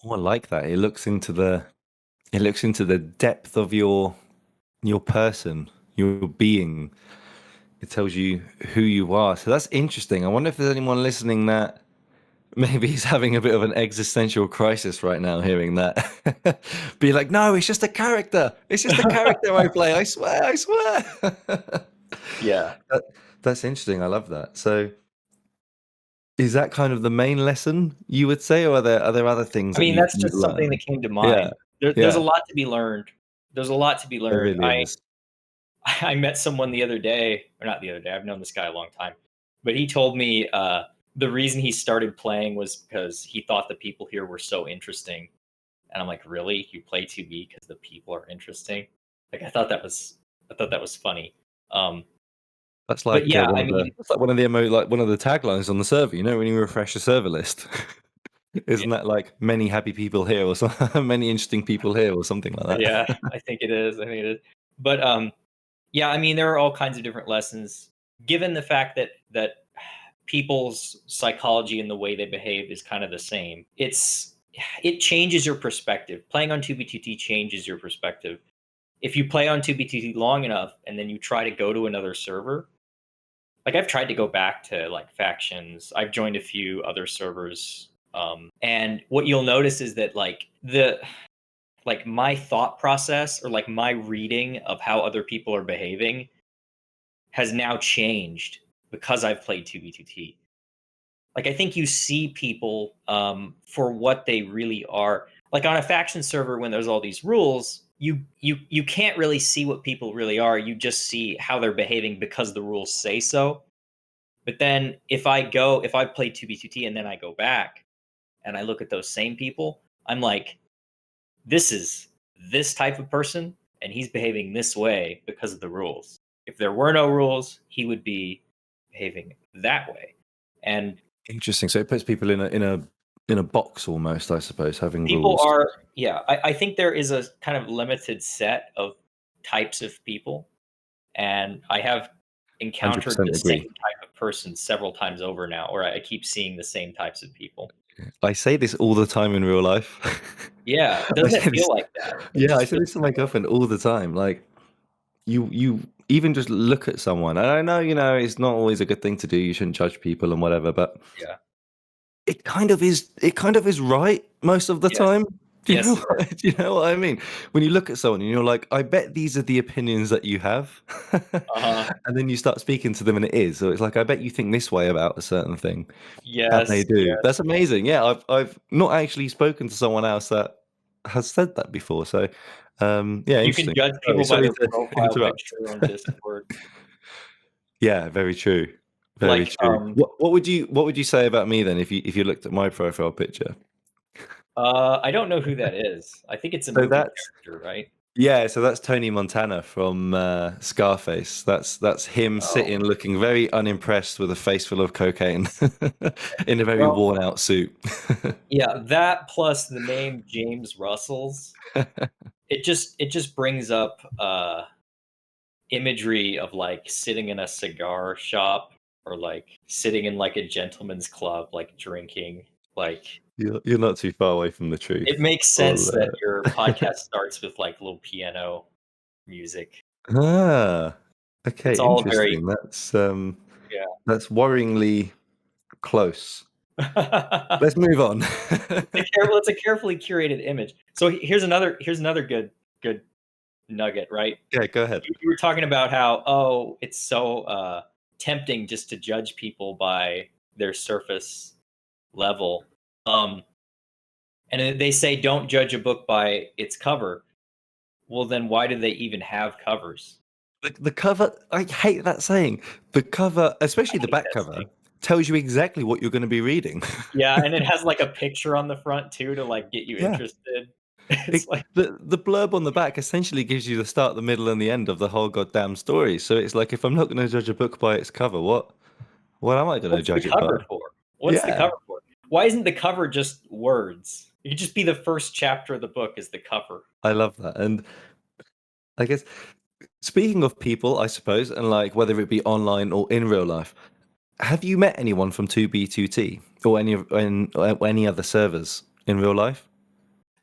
S1: Oh, I like that. It looks into the depth of your person, your being. It tells you who you are. So that's interesting. I wonder if there's anyone listening that maybe he's having a bit of an existential crisis right now hearing that. Be like, no, it's just a character. It's just a character I play. I swear, I swear.
S2: Yeah.
S1: That, that's interesting. I love that. So is that kind of the main lesson you would say, or are there other things
S2: I
S1: that
S2: mean,
S1: you've
S2: that's
S1: you've
S2: just something
S1: learned?
S2: that came to
S1: Yeah,
S2: mind. There's a
S1: yeah,
S2: lot to be learned. There's a lot to be
S1: there
S2: learned.
S1: really is.
S2: I met someone the other day, or not the other day. I've known this guy a long time, but he told me the reason he started playing was because he thought the people here were so interesting. And I'm like, really? You play 2B because the people are interesting? Like, I thought that was funny. Um,
S1: That's
S2: but
S1: like
S2: yeah,
S1: one
S2: I
S1: of the
S2: mean,
S1: that's like one of the taglines on the server. When you refresh the server list,
S2: yeah,
S1: isn't that like many happy people here, or many interesting people here, or something like
S2: yeah,
S1: that?
S2: I think it is. I think it is. But yeah, I mean, there are all kinds of different lessons. Given the fact that people's psychology and the way they behave is kind of the same, it changes your perspective. Playing on 2B2T changes your perspective. If you play on 2B2T long enough and then you try to go to another server, like I've tried to go back to like factions. I've joined a few other servers. And what you'll notice is that like my thought process or like my reading of how other people are behaving has now changed because I've played 2B2T. Like I think you see people for what they really are. Like on a faction server when there's all these rules, you can't really see what people really are. You just see how they're behaving because the rules say so. But then if I play 2B2T and then I go back and I look at those same people, I'm like, this is this type of person and he's behaving this way because of the rules. If there were no rules, he would be behaving that way. And
S1: Interesting. So it puts people in a in a box almost, I suppose, having
S2: People
S1: rules.
S2: are, yeah. I think there is a kind of limited set of types of people, and I have encountered the
S1: 100%
S2: same
S1: agree.
S2: type of person several times over now, or I keep seeing the same types of people.
S1: I say this all the time in real life.
S2: Yeah,
S1: I
S2: doesn't
S1: say
S2: it
S1: this,
S2: feel like that? It
S1: yeah, I
S2: just
S1: say
S2: feels
S1: this to my girlfriend all the time. Like, you even just look at someone, and I know, it's not always a good thing to do. You shouldn't judge people and whatever, but
S2: yeah.
S1: it kind of is right most of the
S2: Yes.
S1: time. Do you know
S2: Yes, it is.
S1: what, do you know what I mean? When you look at someone and you're like, I bet these are the opinions that you have.
S2: Uh-huh.
S1: And then you start speaking to them and it is. So it's like, I bet you think this way about a certain thing. And they
S2: Yes,
S1: do.
S2: yes.
S1: That's amazing. Yeah, I've not actually spoken to someone else that has said that before. So yeah,
S2: You can
S1: interesting.
S2: judge
S1: Sorry,
S2: people by
S1: sorry
S2: their
S1: to
S2: profile
S1: interrupt.
S2: picture on Discord.
S1: Yeah, very true. Very
S2: Like,
S1: true. What would you say about me then if you looked at my profile picture?
S2: I don't know who that is. I think it's a
S1: So
S2: movie
S1: that's
S2: character, right?
S1: Yeah, so that's Tony Montana from Scarface. That's him
S2: Oh,
S1: sitting looking very unimpressed with a face full of cocaine in a very
S2: well,
S1: worn out suit.
S2: yeah, that plus the name James Rustles, it just brings up imagery of like sitting in a cigar shop or like sitting in like a gentleman's club, like drinking. Like
S1: You're not too far away from the
S2: it
S1: truth.
S2: makes
S1: Well,
S2: sense that your podcast starts with like little piano music.
S1: ah, okay,
S2: It's all very,
S1: interesting.
S2: yeah.
S1: That's worryingly close.
S2: it's
S1: Let's move on.
S2: it's a carefully curated image. So here's another good nugget, right?
S1: Yeah, go ahead.
S2: You were talking about how, oh, it's so tempting just to judge people by their surface level. Um, and they say don't judge a book by its cover. Well, then why do they even have covers?
S1: The cover, I hate that saying. The cover,
S2: I
S1: especially the
S2: hate
S1: back
S2: that
S1: cover,
S2: saying.
S1: tells you exactly what you're going to be reading.
S2: Yeah, and it has like a picture on the front too to like get you
S1: Yeah.
S2: interested. It's like,
S1: The blurb on the back essentially gives you the start, the middle, and the end of the whole goddamn story. So it's like, if I'm not going to judge a book by its cover, what am I going to
S2: what's the
S1: judge it by?
S2: cover for? What's the
S1: Yeah,
S2: cover for? Why isn't the cover just words? It could just be the first chapter of the book is the cover.
S1: I love that. And I guess, speaking of people, I suppose, and like whether it be online or in real life, have you met anyone from 2B2T or any other servers in real life?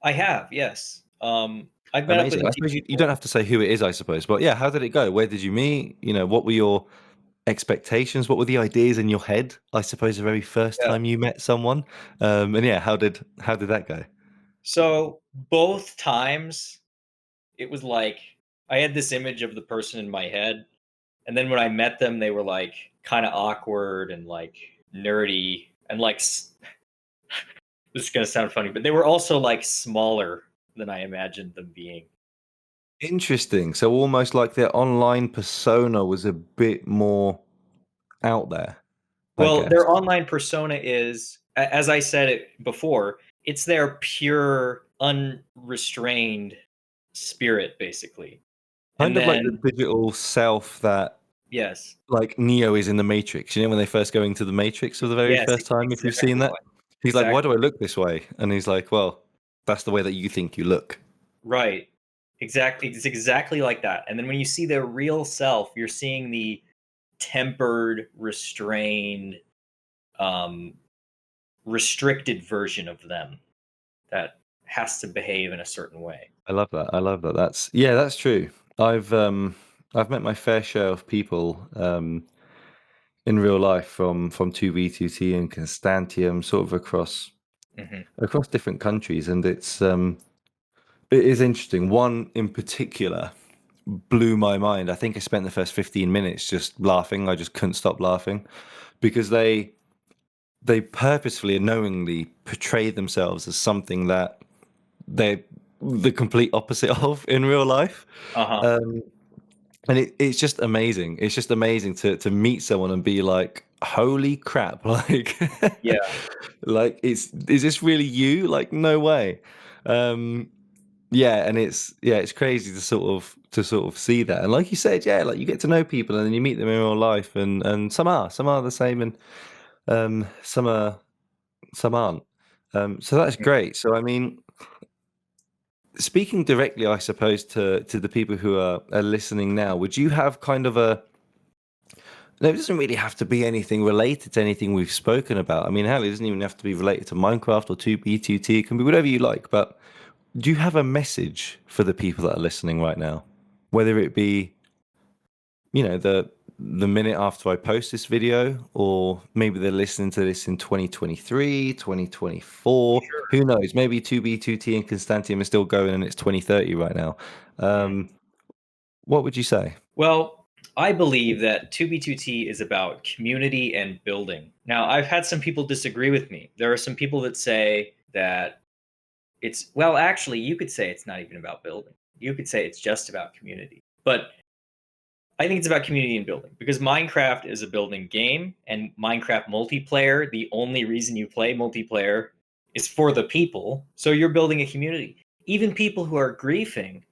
S2: I have, yes. I've met up with
S1: Amazing.
S2: a
S1: I
S2: few
S1: suppose you don't
S2: people.
S1: have to say who it is, I suppose, but yeah, how did it go? Where did you meet? What were your expectations? What were the ideas in your head? I suppose the very first
S2: Yeah.
S1: time you met someone, and yeah, how did that go?
S2: So both times it was like I had this image of the person in my head, and then when I met them, they were like kind of awkward and like nerdy and like this is gonna sound funny, but they were also like smaller than I imagined them being.
S1: Interesting. So almost like their online persona was a bit more out there, I
S2: Well,
S1: guess.
S2: their online persona is, as I said it before, it's their pure, unrestrained spirit, basically.
S1: Kind
S2: And
S1: of like the
S2: then,
S1: digital self that
S2: yes,
S1: like Neo is in the Matrix. When they first go into the Matrix for the very
S2: yes,
S1: first time, if you've seen
S2: exactly
S1: that,
S2: like,
S1: he's like, "Why do
S2: exactly,
S1: I look this way?" And he's like, "Well, that's the way that you think you look."
S2: right, exactly, it's exactly like that. And then when you see their real self, you're seeing the tempered, restrained, um, restricted version of them that has to behave in a certain way.
S1: I love that. I love that. That's true. I've met my fair share of people in real life from 2B2T and Constantiam, sort of
S2: Hmm.
S1: across different countries, and it is interesting. One in particular blew my mind. I think I spent the first 15 minutes just laughing. I just couldn't stop laughing because they purposefully and knowingly portray themselves as something that they're the complete opposite of in real life.
S2: Uh huh.
S1: Um, and it's just amazing. It's just amazing to meet someone and be like, holy crap, like
S2: Yeah.
S1: like is this really you? Like, no way. Um, yeah, and it's crazy to sort of see that. And like you said, yeah, like you get to know people and then you meet them in real life, and some are the same, and some aren't. So that's great. So I mean, speaking directly, I suppose, to the people who are listening now, would you have kind of a no, it doesn't really have to be anything related to anything we've spoken about. I mean, hell, it doesn't even have to be related to Minecraft or 2B2T. It can be whatever you like. But do you have a message for the people that are listening right now? Whether it be, the minute after I post this video, or maybe they're listening to this in 2023, 2024.
S2: Sure.
S1: Who knows? Maybe 2B2T and Constantiam are still going and it's 2030 right now. What would you say?
S2: Well, I believe that 2B2T is about community and building. Now, I've had some people disagree with me. There are some people that say that well, actually, you could say it's not even about building. You could say it's just about community. But I think it's about community and building, because Minecraft is a building game, and Minecraft multiplayer, the only reason you play multiplayer is for the people. So you're building a community. Even people who are griefing,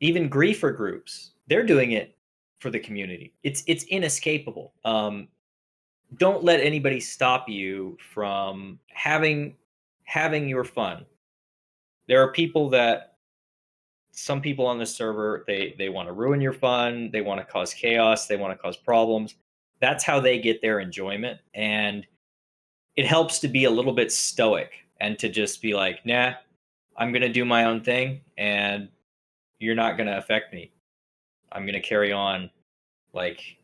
S2: even griefer groups, they're doing it for the community. It's inescapable. Don't let anybody stop you from having your fun. There are some people on the server, they want to ruin your fun, they want to cause chaos, they want to cause problems. That's how they get their enjoyment, and it helps to be a little bit stoic and to just be like, nah, I'm going to do my own thing, and you're not going to affect me. I'm going to carry on. Like,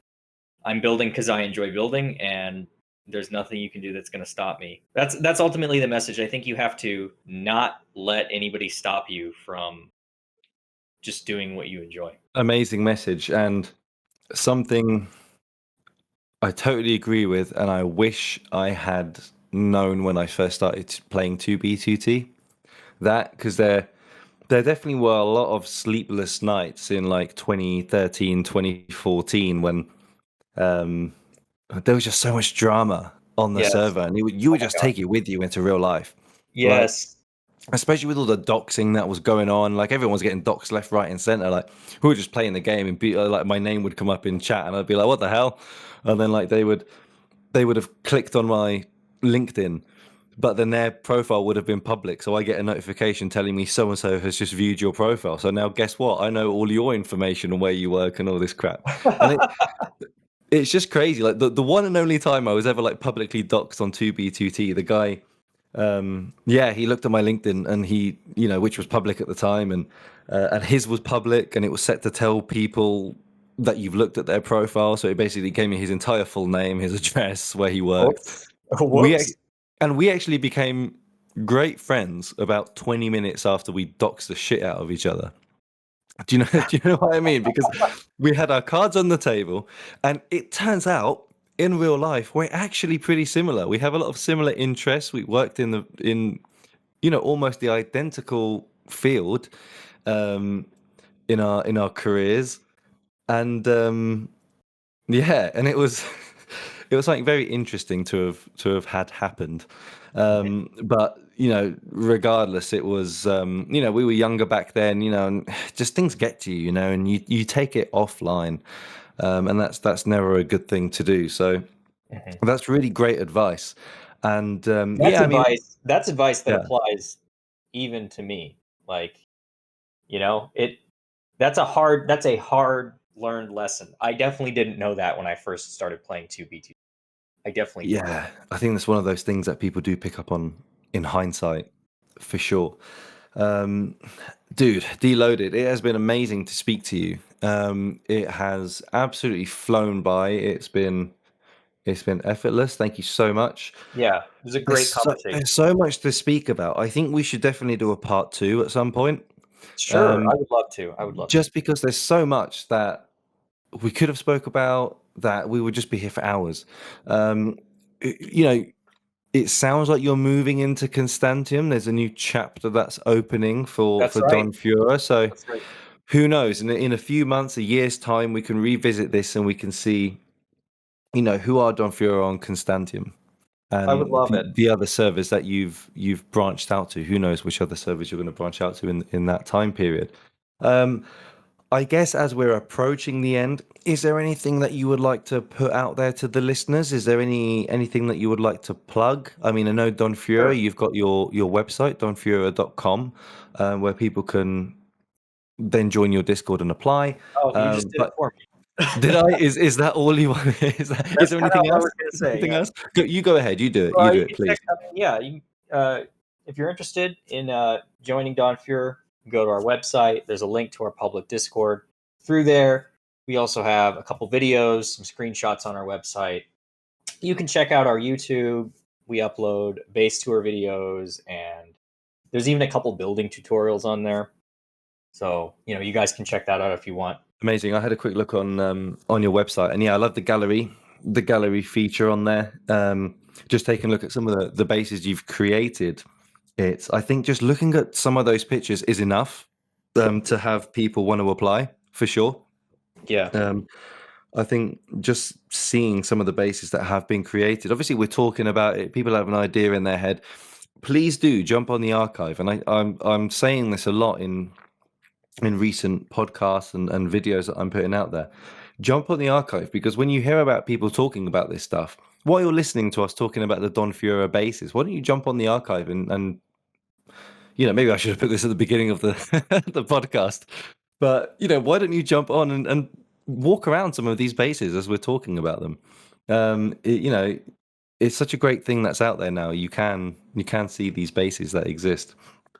S2: I'm building because I enjoy building, and there's nothing you can do that's going to stop me. That's ultimately the message. I think you have to not let anybody stop you from just doing what you enjoy.
S1: Amazing message, and something I totally agree with, and I wish I had known when I first started playing 2B2T. That, because there definitely were a lot of sleepless nights in like 2013, 2014 when there was just so much drama on the
S2: Yes.
S1: server, and you would
S2: Oh my
S1: just
S2: God.
S1: take it with you into real life. Like,
S2: Yes.
S1: especially with all the doxing that was going on, like everyone was getting doxed left, right, and center. Like, we were just playing the game, and like my name would come up in chat, and I'd be like, "What the hell?" And then like they would have clicked on my LinkedIn, but then their profile would have been public, so I get a notification telling me so and so has just viewed your profile. So now, guess what? I know all your information and where you work and all this crap, and it's just crazy. Like the one and only time I was ever like publicly doxed on 2B2T, the guy, he looked at my LinkedIn and he, which was public at the time, and his was public, and it was set to tell people that you've looked at their profile. So it basically gave me his entire full name, his address, where he worked.
S2: Whoops.
S1: We
S2: Whoops.
S1: ac- and we actually became great friends about 20 minutes after we doxed the shit out of each other. Do you know? Do you know what I mean? Because we had our cards on the table, and it turns out in real life we're actually pretty similar. We have a lot of similar interests. We worked in almost the identical field in our careers, and and it was it was something very interesting to have had happened. But regardless, it was we were younger back then, and just things get to you, and you take it offline, and that's never a good thing to do. So
S2: Mhm.
S1: that's really great advice. And
S2: That's
S1: I mean,
S2: advice. That's advice that
S1: yeah,
S2: applies even to me. Like, it that's a hard learned lesson. I definitely didn't know that when I first started playing 2B2. I definitely did.
S1: yeah, I think that's one of those things that people do pick up on in hindsight, for sure. Um, Dude, deloaded. It has been amazing to speak to you. It has absolutely flown by. It's been effortless. Thank you so much.
S2: Yeah, it was a
S1: There's
S2: great
S1: so,
S2: conversation.
S1: there's so much to speak about. I think we should definitely do a part two at some point.
S2: Sure,
S1: Um,
S2: I would love to. I would love to.
S1: just because there's so much that we could have spoke about that we would just be here for hours. Um, y- you know, it sounds like you're moving into Constantium. There's a new chapter that's opening for
S2: That's
S1: for
S2: right.
S1: DonFuer. So
S2: That's right.
S1: who knows? In a few months, a year's time, we can revisit this and we can see, who are DonFuer on Constantium
S2: I would
S1: and
S2: love it.
S1: the other servers that you've branched out to. Who knows which other servers you're going to branch out to in that time period. Um, I guess as we're approaching the end, is there anything that you would like to put out there to the listeners? Is there anything that you would like to plug? I mean, I know DonFuer,
S2: Sure.
S1: you've got your website, donfuer.com, where people can then join your Discord and apply.
S2: Oh, you just did it
S1: But
S2: for me.
S1: did I? Is that all you want? Is
S2: That's
S1: there
S2: kind of
S1: anything
S2: what I
S1: else?
S2: was going to say.
S1: Anything
S2: Yeah.
S1: else? You go ahead. You do it. You
S2: Well,
S1: do
S2: you
S1: it,
S2: can
S1: please.
S2: check out, yeah, if you're interested in joining DonFuer, go to our website. There's a link to our public Discord. Through there, we also have a couple videos, some screenshots on our website. You can check out our YouTube. We upload base tour videos, and there's even a couple building tutorials on there. So, you guys can check that out if you want.
S1: Amazing. I had a quick look on your website, and yeah, I love the gallery feature on there. Just taking a look at some of the bases you've created. I think just looking at some of those pictures is enough to have people want to apply for sure.
S2: Yeah.
S1: I think just seeing some of the bases that have been created. Obviously, we're talking about it. People have an idea in their head. Please do jump on the archive, and I'm saying this a lot in recent podcasts and videos that I'm putting out there. Jump on the archive, because when you hear about people talking about this stuff, while you're listening to us talking about the DonFuer bases, why don't you jump on the archive and maybe I should have put this at the beginning of the the podcast, but why don't you jump on and walk around some of these bases as we're talking about them? It's such a great thing that's out there now. You can see these bases that exist.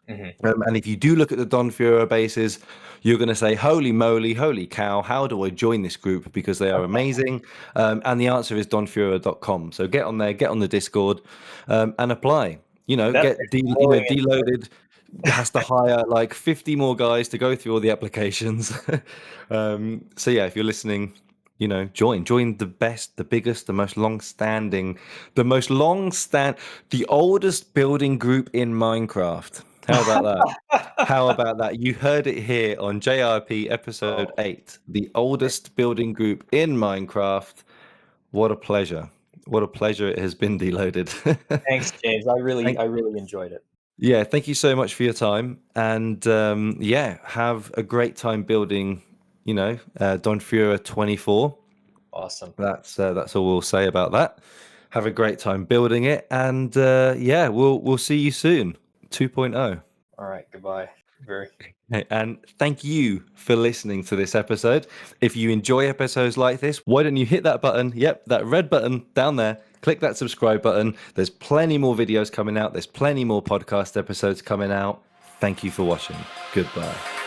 S1: And if you do look at the DonFuer bases, you're going to say, holy moly, holy cow, how do I join this group? Because they are amazing. And the answer is donfuer.com. So get on there, get on the Discord, and apply.
S2: That's
S1: Get
S2: exploding.
S1: deloaded. Has to hire like 50 more guys to go through all the applications. So yeah, if you're listening, join the best, the biggest, the most long-standing, the oldest building group in Minecraft. How about that? How about that? You heard it here on JRP episode 8, the oldest building group in Minecraft. What a pleasure. What a pleasure it has been, Deloaded.
S2: Thanks, James. I really enjoyed it.
S1: Yeah, thank you so much for your time. And have a great time building, DonFuer 24.
S2: Awesome.
S1: That's all we'll say about that. Have a great time building it. And we'll see you soon. 2.0.
S2: All right. Goodbye.
S1: And thank you for listening to this episode. If you enjoy episodes like this, why don't you hit that button? Yep, that red button down there. Click that subscribe button. There's plenty more videos coming out. There's plenty more podcast episodes coming out. Thank you for watching. Goodbye.